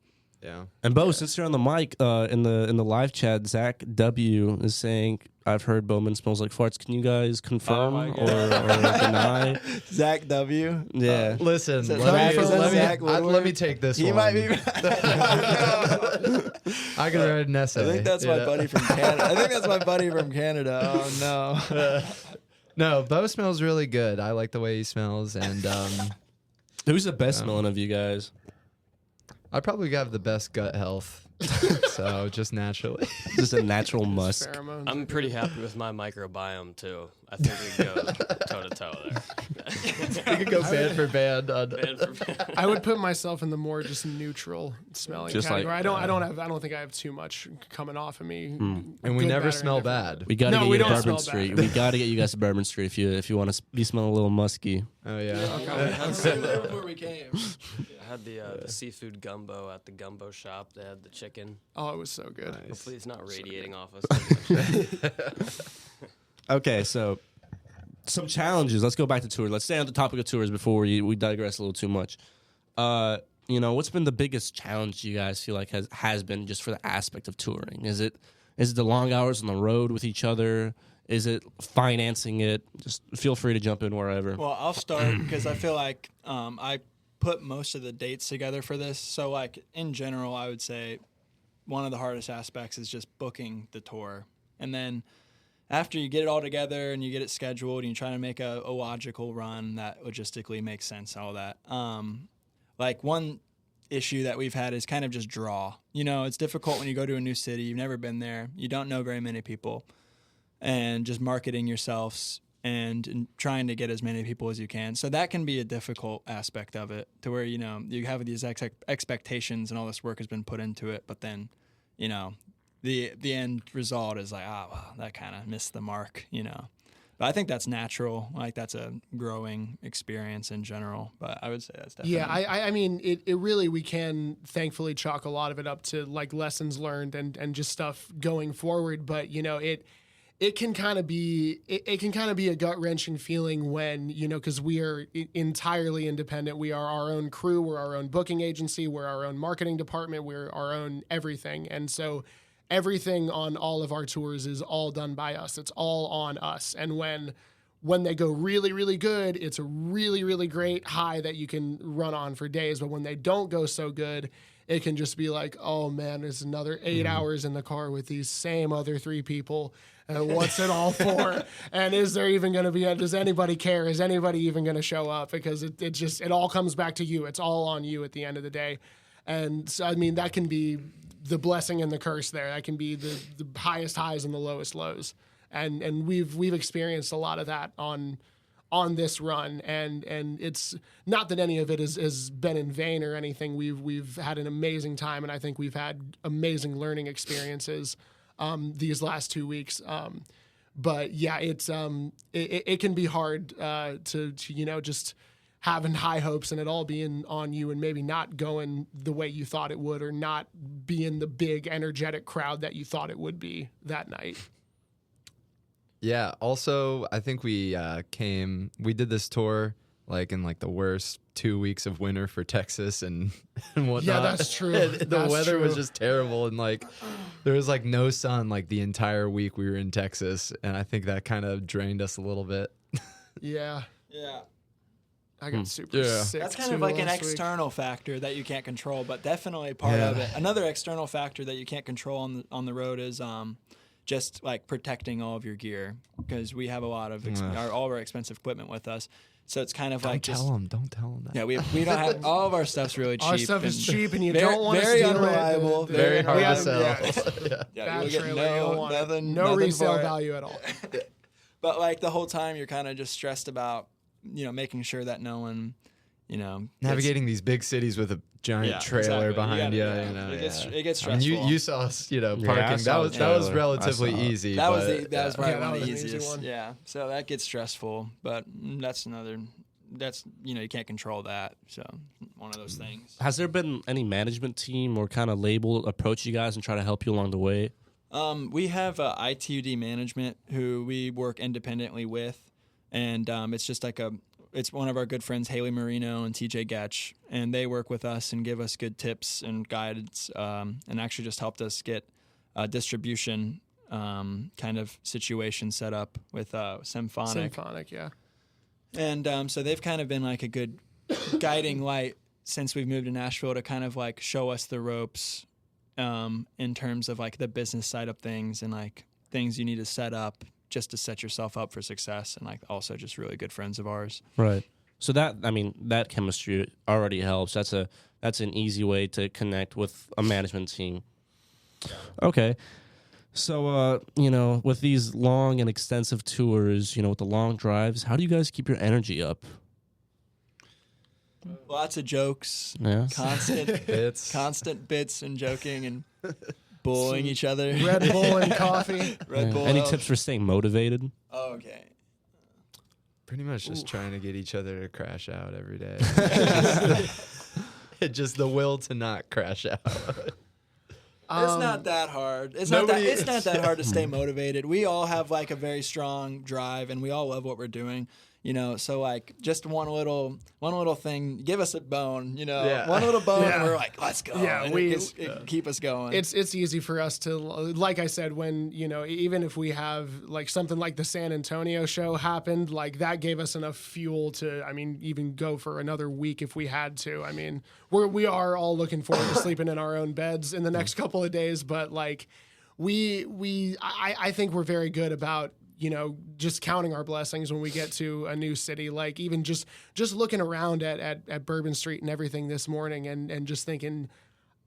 Yeah. And Bo, since you're on the mic, in the live chat, Zach W is saying, "I've heard Bowman smells like farts." Can you guys confirm my or deny? Zach W. Yeah. Listen, that let Zach me take this He one. might be. I could write an essay. I think that's my buddy from Canada. Oh no. No, Bo smells really good. I like the way he smells, and Who's the best smelling of you guys? I probably got the best gut health. So just naturally. Just a natural musk. Pheromones. I'm pretty happy with my microbiome too. I think we go toe to toe there. We could go band for band. Band for band. I would put myself in the more just neutral smelling Just like, category. I don't think I have too much coming off of me. And we Good, never bad, or smell indifferent. bad. We gotta No, get we you to don't Bourbon smell Street. bad. We gotta get you guys to Bourbon Street if you want to be smelling a little musky. Oh yeah. Before we came. I had the seafood gumbo at the gumbo shop. They had the chicken. Oh, it was so good. Hopefully it's not radiating off us. Okay, so some challenges. Let's go back to tours. Let's stay on the topic of tours before we digress a little too much. What's been the biggest challenge you guys feel like has been just for the aspect of touring? Is it the long hours on the road with each other? Is it financing it? Just feel free to jump in wherever. Well, I'll start because I feel like I put most of the dates together for this. So, like, in general, I would say one of the hardest aspects is just booking the tour. And then after you get it all together and you get it scheduled and you try to make a logical run that logistically makes sense, all that. Like, one issue that we've had is kind of just draw. It's difficult when you go to a new city. You've never been there. You don't know very many people. And just marketing yourselves and trying to get as many people as you can. So that can be a difficult aspect of it, to where, you have these expectations and all this work has been put into it, but then, the end result is like, well, that kind of missed the mark, But I think that's natural. Like, that's a growing experience in general. But I would say that's definitely... Yeah, I mean, it really, we can thankfully chalk a lot of it up to like lessons learned and just stuff going forward. But, it can kind of be a gut wrenching feeling when, because we are entirely independent. We are our own crew. We're our own booking agency. We're our own marketing department. We're our own everything. And so everything on all of our tours is all done by us. It's all on us. And when when they go really, really good, it's a really, really great high that you can run on for days. But when they don't go so good, it can just be like, oh man, there's another 8 hours in the car with these same other 3 people. And what's it all for? And is there even going to be, does anybody care? Is anybody even going to show up? Because it all comes back to you. It's all on you at the end of the day. And so, I mean, that can be the blessing and the curse there. That can be the highest highs and the lowest lows. And we've experienced a lot of that on this run, and it's not that any of it has been in vain or anything. We've had an amazing time, and I think we've had amazing learning experiences these last 2 weeks. But yeah, it can be hard to just having high hopes and it all being on you and maybe not going the way you thought it would, or not being the big energetic crowd that you thought it would be that night. Yeah. Also, I think we did this tour like in like the worst 2 weeks of winter for Texas and whatnot. Yeah, that's true. The weather was just terrible, and like there was like no sun like the entire week we were in Texas, and I think that kind of drained us a little bit. Yeah. Yeah. I got super sick. That's kind too of like an last week. external factor that you can't control, but definitely part of it. Another external factor that you can't control on the road is just like protecting all of your gear, because we have a lot of all of our expensive equipment with us. So it's kind of Don't tell them that. Yeah, we don't have all of our stuff's really cheap. Our stuff is cheap, and you very, don't want to very steal unreliable, it. Very hard to sell. Yeah, Bad you'll get trailer, you don't want it. nothing, no nothing resale for it. value at all. But like the whole time, you're kind of just stressed about making sure that no one Navigating these big cities with a giant trailer behind you. It gets I mean, stressful. you saw us, parking. I that saw was it. relatively easy. That was but, probably Yeah, one that of was the an easy easiest. one. Yeah, so that gets stressful, but that's you can't control that. So one of those things. Has there been any management team or kind of label approach you guys and try to help you along the way? We have ITUD management who we work independently with, and it's just like it's one of our good friends, Haley Marino and TJ Getch, and they work with us and give us good tips and guidance, and actually just helped us get a distribution kind of situation set up with Symphonic. Symphonic, yeah. And so they've kind of been like a good guiding light since we've moved to Nashville to kind of like show us the ropes in terms of like the business side of things and like things you need to set up just to set yourself up for success, and like also just really good friends of ours. Right. So that chemistry already helps. That's an easy way to connect with a management team. Okay. So, with these long and extensive tours, with the long drives, how do you guys keep your energy up? Lots of jokes, Yeah. constant bits and joking and bullying each other. Red Bull and coffee. Red Bull. Any tips for staying motivated? Oh, okay. Pretty much just trying to get each other to crash out every day. Just the will to not crash out. It's not that hard. It's not that hard to stay motivated. We all have like a very strong drive, and we all love what we're doing. So like just one little thing, give us a bone, one little bone, and we're like, let's go. Yeah, and it keep us going. It's easy for us to, like I said, when, even if we have like something like the San Antonio show happened, like that gave us enough fuel to, even go for another week if we had to. We are all looking forward to sleeping in our own beds in the next couple of days, but like I think we're very good about, just counting our blessings when we get to a new city. Like even just looking around at Bourbon Street and everything this morning and just thinking,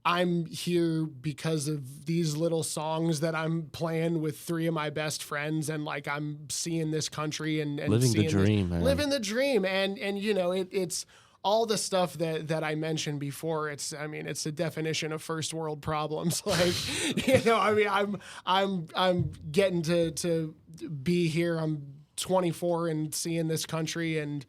I'm here because of these little songs that I'm playing with 3 of my best friends, and like I'm seeing this country and Living the seeing dream, man. living the dream, and it's all the stuff that I mentioned before. It's the definition of first world problems. Like, I'm getting to be here. I'm 24 and seeing this country and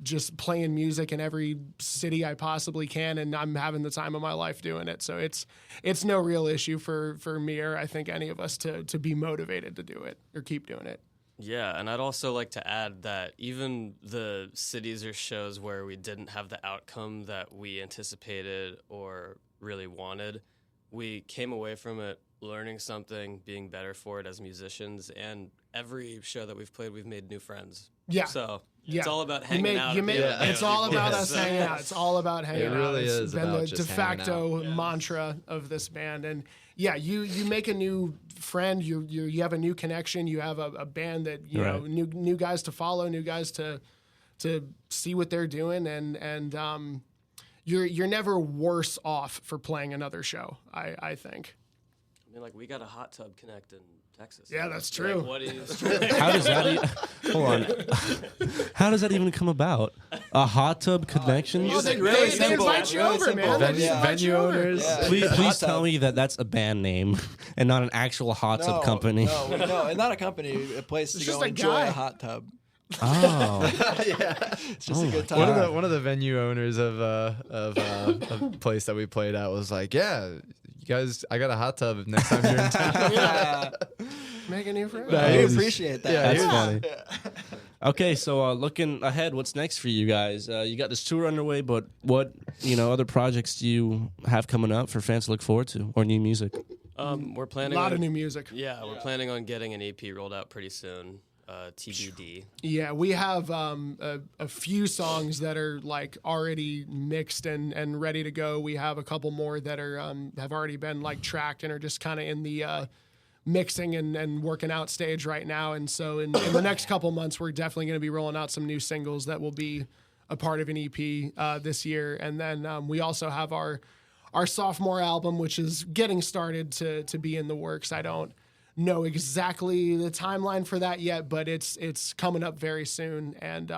just playing music in every city I possibly can, and I'm having the time of my life doing it. So it's no real issue for me or I think any of us to be motivated to do it or keep doing it. Yeah, and I'd also like to add that even the cities or shows where we didn't have the outcome that we anticipated or really wanted, we came away from it learning something, being better for it as musicians, and every show that we've played, we've made new friends. Yeah. So Yeah. it's all about hanging out. It's all about us hanging out. It's all about hanging out. It really It's is been about the just de hanging facto mantra of this band. And yeah, you make a new friend. You have a new connection. You have a band that you know new guys to follow, new guys to see what they're doing, and you're never worse off for playing another show. I think. I mean, like, we got a hot tub connect in Texas. Yeah, that's Like, true. what do you? How does that? Hold on. How does that even come about? A hot tub connection? Oh, they really they simple. invite you Really over, simple. man. They just invite Venue you over. owners. Yeah. Please tell me that that's a band name and not an actual hot tub company. No, and not a company, a place to It's go just a enjoy guy. a hot tub. Oh, It's just a good time. One of the venue owners of a place that we played at was like, "Yeah, you guys, I got a hot tub next time you're in town." Yeah. Make a new friend. We appreciate that. Yeah, that's funny. Okay, so looking ahead, what's next for you guys? You got this tour underway, but what other projects do you have coming up for fans to look forward to, or new music? We're A planning lot on of new music. Yeah, we're planning on getting an EP rolled out pretty soon. TBD. Yeah, we have a few songs that are like already mixed and ready to go. We have a couple more that are have already been like tracked and are just kind of in the mixing and working out stage right now. And so in the next couple months, we're definitely going to be rolling out some new singles that will be a part of an EP this year. And then we also have our sophomore album, which is getting started to be in the works. I don't know exactly the timeline for that yet, but it's coming up very soon. And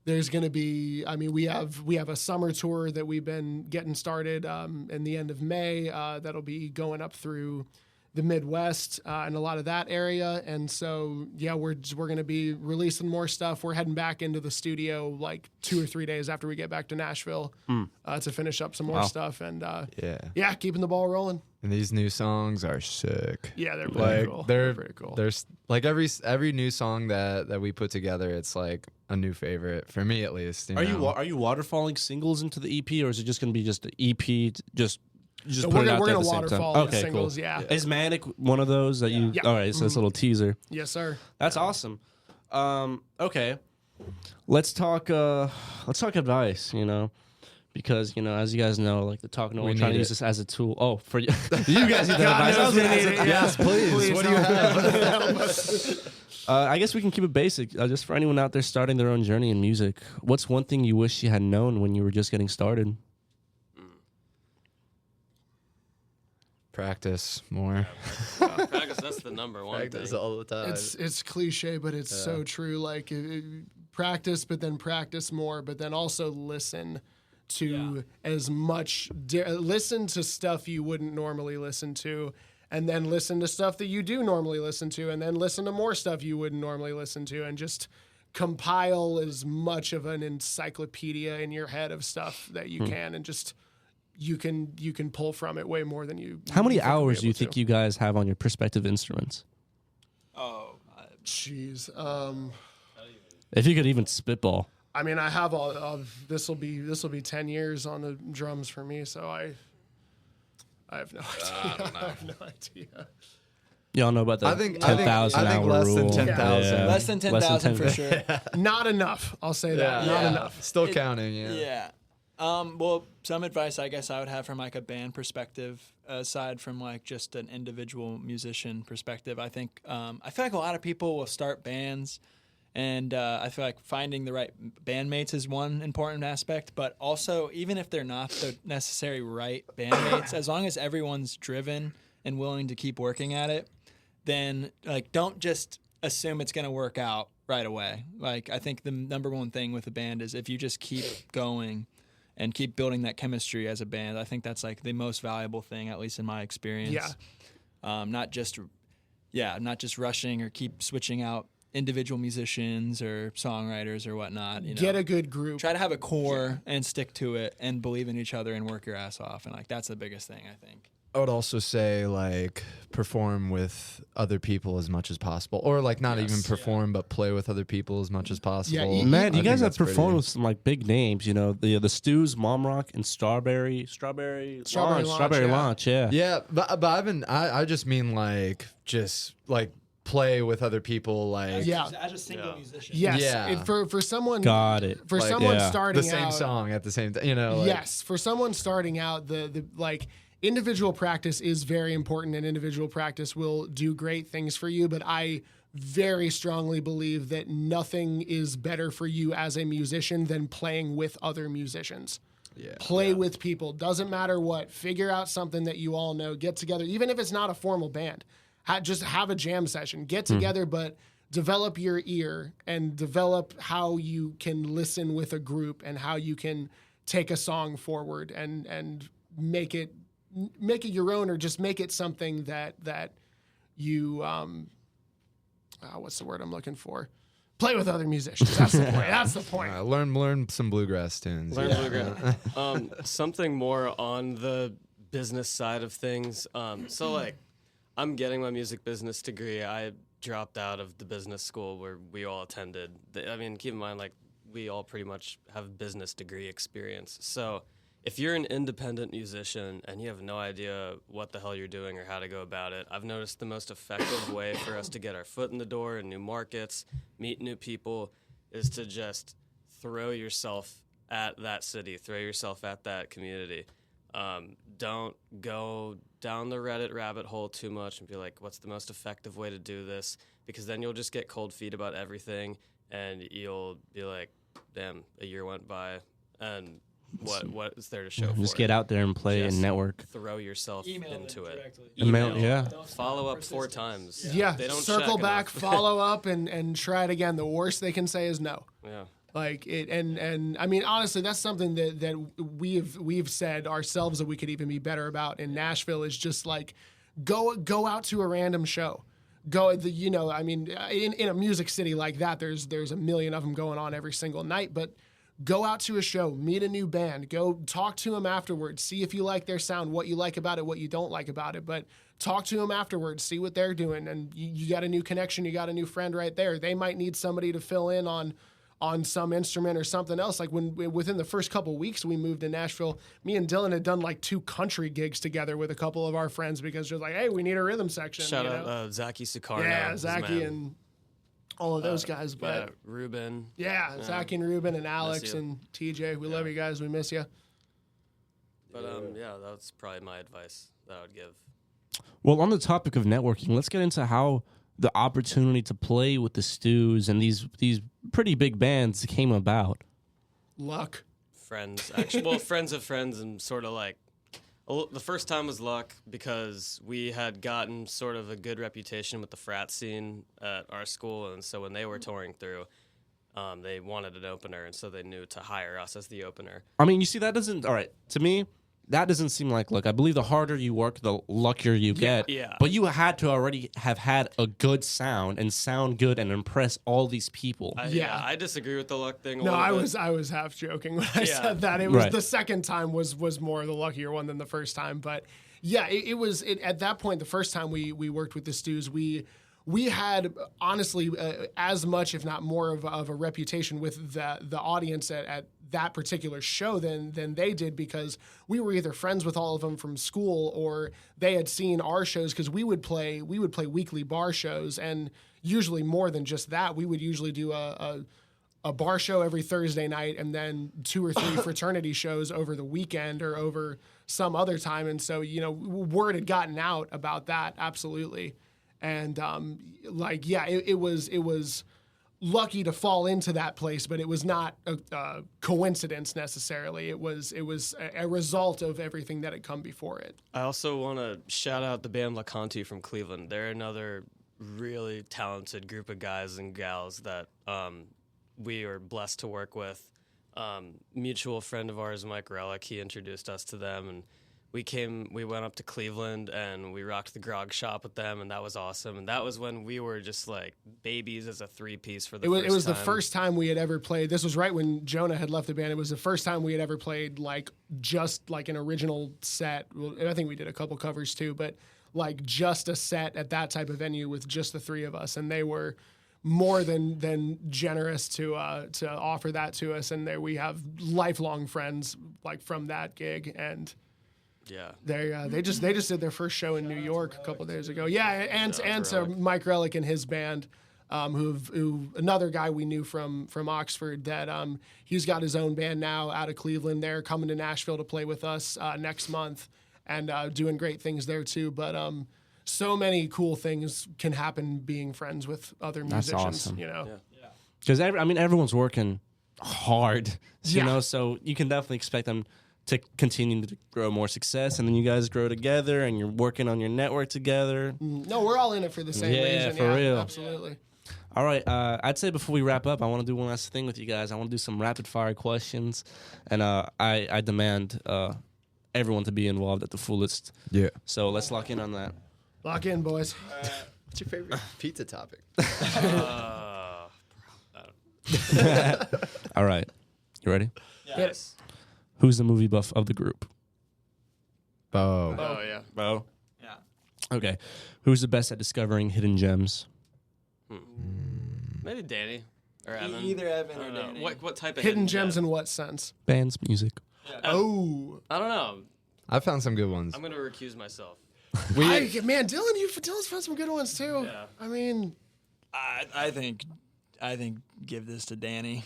there's going to be, I mean, we have a summer tour that we've been getting started in the end of May that'll be going up through the Midwest and a lot of that area. And so, yeah, we're going to be releasing more stuff. We're heading back into the studio like 2 or 3 days after we get back to Nashville to finish up some more stuff. And yeah, keeping the ball rolling. And these new songs are sick. Yeah, they're pretty cool. They're pretty cool. There's like every new song that we put together, it's like a new favorite for me at least. Are you waterfalling singles into the EP, or is it just going to be just the EP? Just So put we're it out gonna there at the same time. waterfall Okay, singles. cool. Yeah. Is Manic one of those that you? Yeah. All right, so that's a little teaser. Yes, sir. That's awesome. Okay, let's talk advice. Because as you guys know, like the Talk No, I'm trying to use this as a tool. Oh, for you, you guys need that advice. I was gonna need it. Yes, please. What do you have? I guess we can keep it basic. Just for anyone out there starting their own journey in music, what's one thing you wish you had known when you were just getting started? Practice more. Practice, that's the number one Practice thing. all the time. It's cliche, but it's so true. Like practice, but then practice more, but then also listen to as much. Listen to stuff you wouldn't normally listen to, and then listen to stuff that you do normally listen to, and then listen to more stuff you wouldn't normally listen to, and just compile as much of an encyclopedia in your head of stuff that you can, and just you can pull from it way more than you. How many think you'll be hours do you able think to. you guys have on your prospective instruments? Oh, Jeez. If you could even spitball. I mean, I have all. This will be 10 years on the drums for me, so I have no idea. I have no idea. Y'all know about the I think 10,000 hour less rule. than 10,000. Yeah. less than 10,000 for sure. Not enough. I'll say that. Not enough. Still counting. Yeah. Yeah. Well, some advice I guess I would have from like a band perspective, aside from like just an individual musician perspective. I think I feel like a lot of people will start bands, and I feel like finding the right bandmates is one important aspect. But also, even if they're not the necessary right bandmates, as long as everyone's driven and willing to keep working at it, then like don't just assume it's going to work out right away. Like I think the number one thing with a band is if you just keep going and keep building that chemistry as a band, I think that's like the most valuable thing, at least in my experience. Yeah. Not just rushing or keep switching out individual musicians or songwriters or whatnot. Get a good group. Try to have a core and stick to it and believe in each other and work your ass off. And like that's the biggest thing, I think. I would also say like perform with other people as much as possible, or like not even perform, but play with other people as much as possible. Yeah, Man, I you guys think have that's pretty- performed with some like big names, you know, the Stews, Mom Rock, and Strawberry Launch, yeah. Yeah, but I just mean like play with other people, like Yeah. As a single musician. Yes. Yeah. For someone Got it. for Like, someone yeah. starting the same out, song at the same time, you know. Like, yes, for someone starting out, the like individual practice is very important, and individual practice will do great things for you. But I very strongly believe that nothing is better for you as a musician than playing with other musicians. Yeah. Play with people. Doesn't matter what. Figure out something that you all know. Get together, even if it's not a formal band. Just have a jam session. Get together, but develop your ear and develop how you can listen with a group and how you can take a song forward and make it your own, or just make it something that you what's the word I'm looking for? Play with other musicians. That's the point. That's the point. Learn some bluegrass tunes. Learn yeah. bluegrass. Something more on the business side of things. So like, I'm getting my music business degree. I dropped out of the business school where we all attended. I mean, keep in mind, like, we all pretty much have business degree experience. So if you're an independent musician and you have no idea what the hell you're doing or how to go about it, I've noticed the most effective way for us to get our foot in the door in new markets, meet new people, is to just throw yourself at that city, throw yourself at that community. Don't go down the Reddit rabbit hole too much and be like, what's the most effective way to do this? Because then you'll just get cold feet about everything, and you'll be like, damn, a year went by, and what is there to show for Just it? get out there and play Just and network. Throw yourself Email into them it. directly. Email, yeah. Follow up 4 times. Yeah, They don't circle check back, enough. follow up, and try it again. The worst they can say is no. Yeah. Like it, and I mean, honestly, that's something that we've said ourselves that we could even be better about in Nashville, is just like go out to a random show. I mean, in a music city like that, there's a million of them going on every single night, but go out to a show, meet a new band, go talk to them afterwards, see if you like their sound, what you like about it, what you don't like about it, but talk to them afterwards, see what they're doing, and you got a new connection, you got a new friend right there. They might need somebody to fill in on some instrument or something else. Like within the first couple weeks we moved to Nashville, me and Dylan had done like 2 country gigs together with a couple of our friends, because just like, hey, we need a rhythm section. Shout out Zachy Sukarno. yeah, his Zachy man. and all of those guys. But Ruben. yeah, Zachy and Ruben and Alex you. and TJ, we love you guys. We miss you. But yeah, that's probably my advice that I would give. Well, on the topic of networking, let's get into how the opportunity to play with the Stews and these pretty big bands came about. Luck. Friends, actually, well, friends of friends, and sort of like the first time was luck, because we had gotten sort of a good reputation with the frat scene at our school, and so when they were touring through, they wanted an opener, and so they knew to hire us as the opener. I mean, you see, that doesn't, all right, to me, that doesn't seem like luck. I believe the harder you work, the luckier you get. yeah. But you had to already have had a good sound and sound good and impress all these people. Yeah. I disagree with the luck thing a No, little I bit. was half joking when I Yeah. said that. It was Right. the second time was more the luckier one than the first time. But yeah, it was at that point, the first time we worked with the Stews, we had honestly as much, if not more, of a reputation with the audience at that particular show than they did, because we were either friends with all of them from school, or they had seen our shows, because we would play weekly bar shows, and usually more than just that. We would usually do a bar show every Thursday night, and then 2 or 3 fraternity shows over the weekend or over some other time. And so, word had gotten out about that, absolutely. And it was lucky to fall into that place, but it was not a coincidence necessarily. It was a result of everything that had come before it. I also want to shout out the band La Conti from Cleveland. They're another really talented group of guys and gals that we are blessed to work with. Mutual friend of ours, Mike Relic, he introduced us to them, and we went up to Cleveland and we rocked the grog shop with them, and that was awesome. And that was when we were just like babies as a 3-piece for the first time. It was the first time we had ever played. This was right when Jonah had left the band. It was the first time we had ever played like just like an original set. Well, I think we did a couple covers too, but like just a set at that type of venue with just the 3 of us, and they were more than generous to offer that to us. And there we have lifelong friends like from that gig, and Yeah. they just did their first show in New York a couple of days ago. Yeah, and to Mike Relic and his band, who another guy we knew from Oxford that he's got his own band now out of Cleveland. They're coming to Nashville to play with us next month, and doing great things there too. But so many cool things can happen being friends with other That's musicians. awesome. You know. Yeah. Because everyone's working hard, Yeah. you know, so you can definitely expect them to continue to grow more success, and then you guys grow together, and you're working on your network together. No, we're all in it for the same Yeah, reason. for real. Absolutely. All right, I'd say before we wrap up, I want to do one last thing with you guys. I want to do some rapid fire questions, and I demand everyone to be involved at the fullest. Yeah. So let's lock in on that. Lock in, boys. What's your favorite pizza topic? All right, you ready? Yes. Who's the movie buff of the group? Bo. Oh yeah. Bo. Yeah. Okay. Who's the best at discovering hidden gems? Maybe Danny or Evan. Either Evan I or don't know. Danny. What type of Hidden gems in what sense? Bands, music. Oh. I don't know. I found some good ones. I'm gonna recuse myself. Man, Dylan's found some good ones too. Yeah. I mean, I think give this to Danny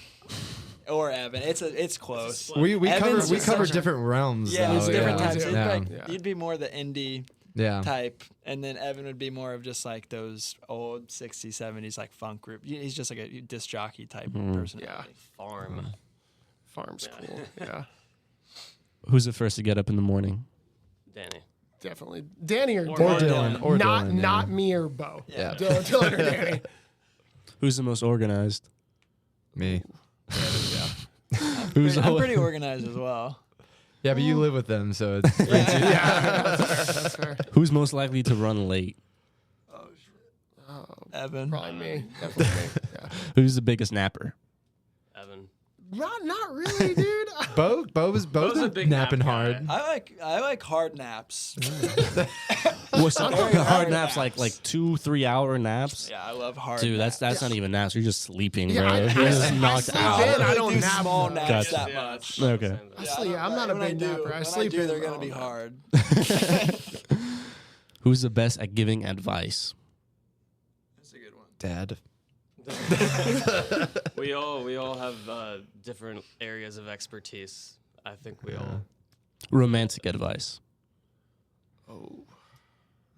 or Evan. It's close. we Evan's cover just such a- different realms. Yeah, though, it's different types. It'd be Yeah. like, Yeah. You'd be more the indie Yeah. type, and then Evan would be more of just like those old 60s, 70s like funk group. He's just like a disc jockey type personality. Farm. farm's cool. Yeah, Who's the first to get up in the morning? Danny. definitely. Danny or Dylan. Or not Dylan, yeah. not me or Bo. Yeah. Dylan or Danny. Who's the most organized? Me. Who's I'm pretty organized as well. Yeah, but you live with them, so it's That's fair. Who's most likely to run late? Evan. Probably me. Definitely me. Yeah. Who's the biggest napper? Evan. Not really, dude. Bo's a big napping nap guy. hard. I like hard naps. Well, some Very hard hard naps, naps. like 2-3 hour naps. Yeah, I love hard. Dude, naps. that's not even naps. You're just sleeping, Yeah, bro. I- You're just I knocked sleep out. in, I I don't do nap small though. naps Gotcha. that Yeah, much. Okay. I sleep. I'm not a when I big do- napper. I when sleep do, in. they're gonna all be night. hard. Who's the best at giving advice? That's a good one. Dad. We all have different areas of expertise. I think we all. Romantic advice.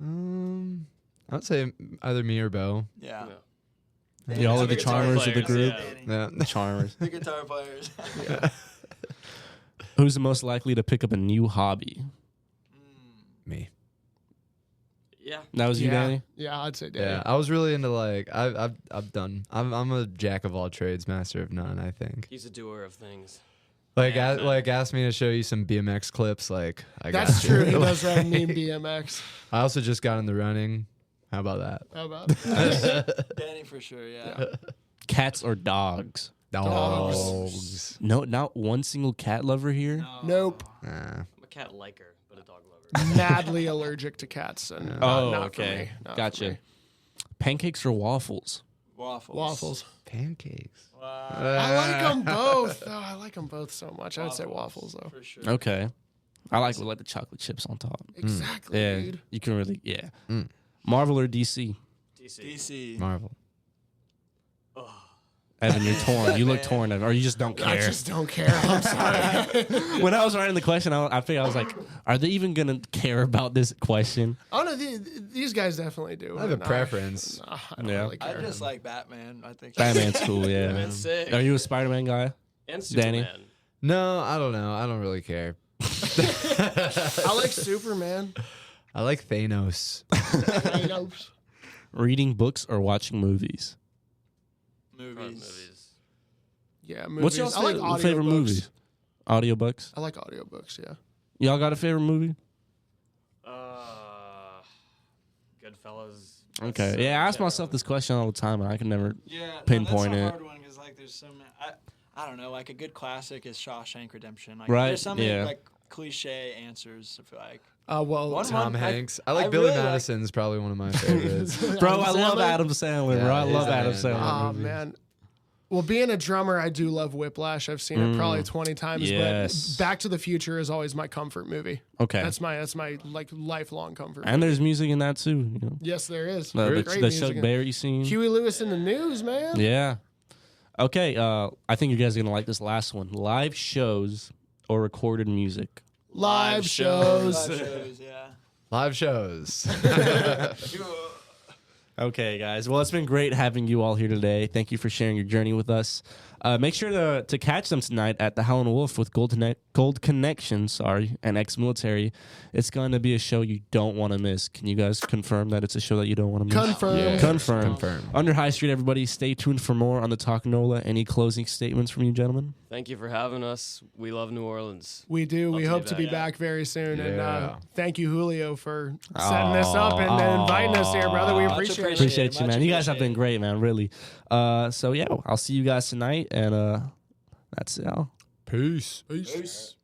I would say either me or Bo. Yeah. Yeah. Y'all are the Guitar charmers of the players, group. yeah. Yeah. The charmers. The guitar players. Who's the most likely to pick up a new hobby? Me. Yeah. That was you, Yeah. Danny? Yeah, I'd say Danny. Yeah, I was really into like I've done. I'm a jack of all trades, master of none. I think. He's a doer of things. Like Yeah, ask me to show you some BMX clips. Like I That's got you. true. He does that mean BMX. I also just got in the running. How about that? How about it? Danny for sure. Yeah. Cats or dogs? Dogs. No, not one single cat lover here. Nope. Nah. I'm a cat liker, but a dog lover. Madly allergic to cats. And not for okay. me. Not for Gotcha. me. Pancakes or waffles? Waffles. Waffles. Pancakes. I like them both. Oh, I like them both so much. I would say waffles though. For sure. Okay. I like the chocolate chips on top. Exactly, Yeah. dude. You can really, Marvel or DC? DC. Marvel. Evan, you're torn. You look torn, Evan, or you just don't I care. just don't care. I'm sorry. When I was writing the question, I figured I was like, are they even gonna care about this question? Oh no, these guys definitely do. I have a No, preference. no, I don't Yeah. really I care. just like Batman. I think. Batman's cool, yeah. Batman's sick. Are you a Spider-Man guy? And Danny? Superman. No, I don't know. I don't really care. I like Superman. I like Thanos. Thanos. Reading books or watching movies? Movies. Yeah, movies. What's y'all's I like favorite audiobooks. movies? Audiobooks? I like audiobooks. Yeah. Y'all got a favorite movie? Goodfellas. Okay. So Yeah, I ask generally- myself this question all the time, and I can never. Yeah, pinpoint no, it. that's a hard one because like there's so many. I don't know. Like a good classic is Shawshank Redemption. Like, Right, There's so many yeah. like cliche answers. I feel like. Well, Tom I- Hanks. I like I Billy really like- Madison's probably one of my favorites. Bro, I Adam love Sandler? Adam Sandler, Yeah, bro. I he's love the Adam man, Sandler. Oh man. Well, being a drummer, I do love Whiplash. I've seen it probably 20 times. Yes. But Back to the Future is always my comfort movie. Okay. That's my like lifelong comfort. And there's music in that too. You know, Yes, there is. the Great Chuck music in- Berry scene. Huey Lewis in the News, man. Yeah. Okay. I think you guys are gonna like this last one. Live shows or recorded music. Live shows. Live shows, yeah. Live shows. Okay, guys. Well, it's been great having you all here today. Thank you for sharing your journey with us. Make sure to catch them tonight at the Howlin' Wolf with Gold Connection, and ex-military. It's going to be a show you don't want to miss. Can you guys confirm that it's a show that you don't want to miss? Confirm. Yeah. Confirm. Under High Street, everybody. Stay tuned for more on the Talk NOLA. Any closing statements from you, gentlemen? Thank you for having us. We love New Orleans. We do. We hope to be back. back very soon. And Yeah. thank you, Julio, for setting this up and inviting us here, brother. We Much appreciate it. Appreciate you, Much man. You guys have been appreciated. great, man. Really. So yeah, I'll see you guys tonight, and that's it. Peace. Peace.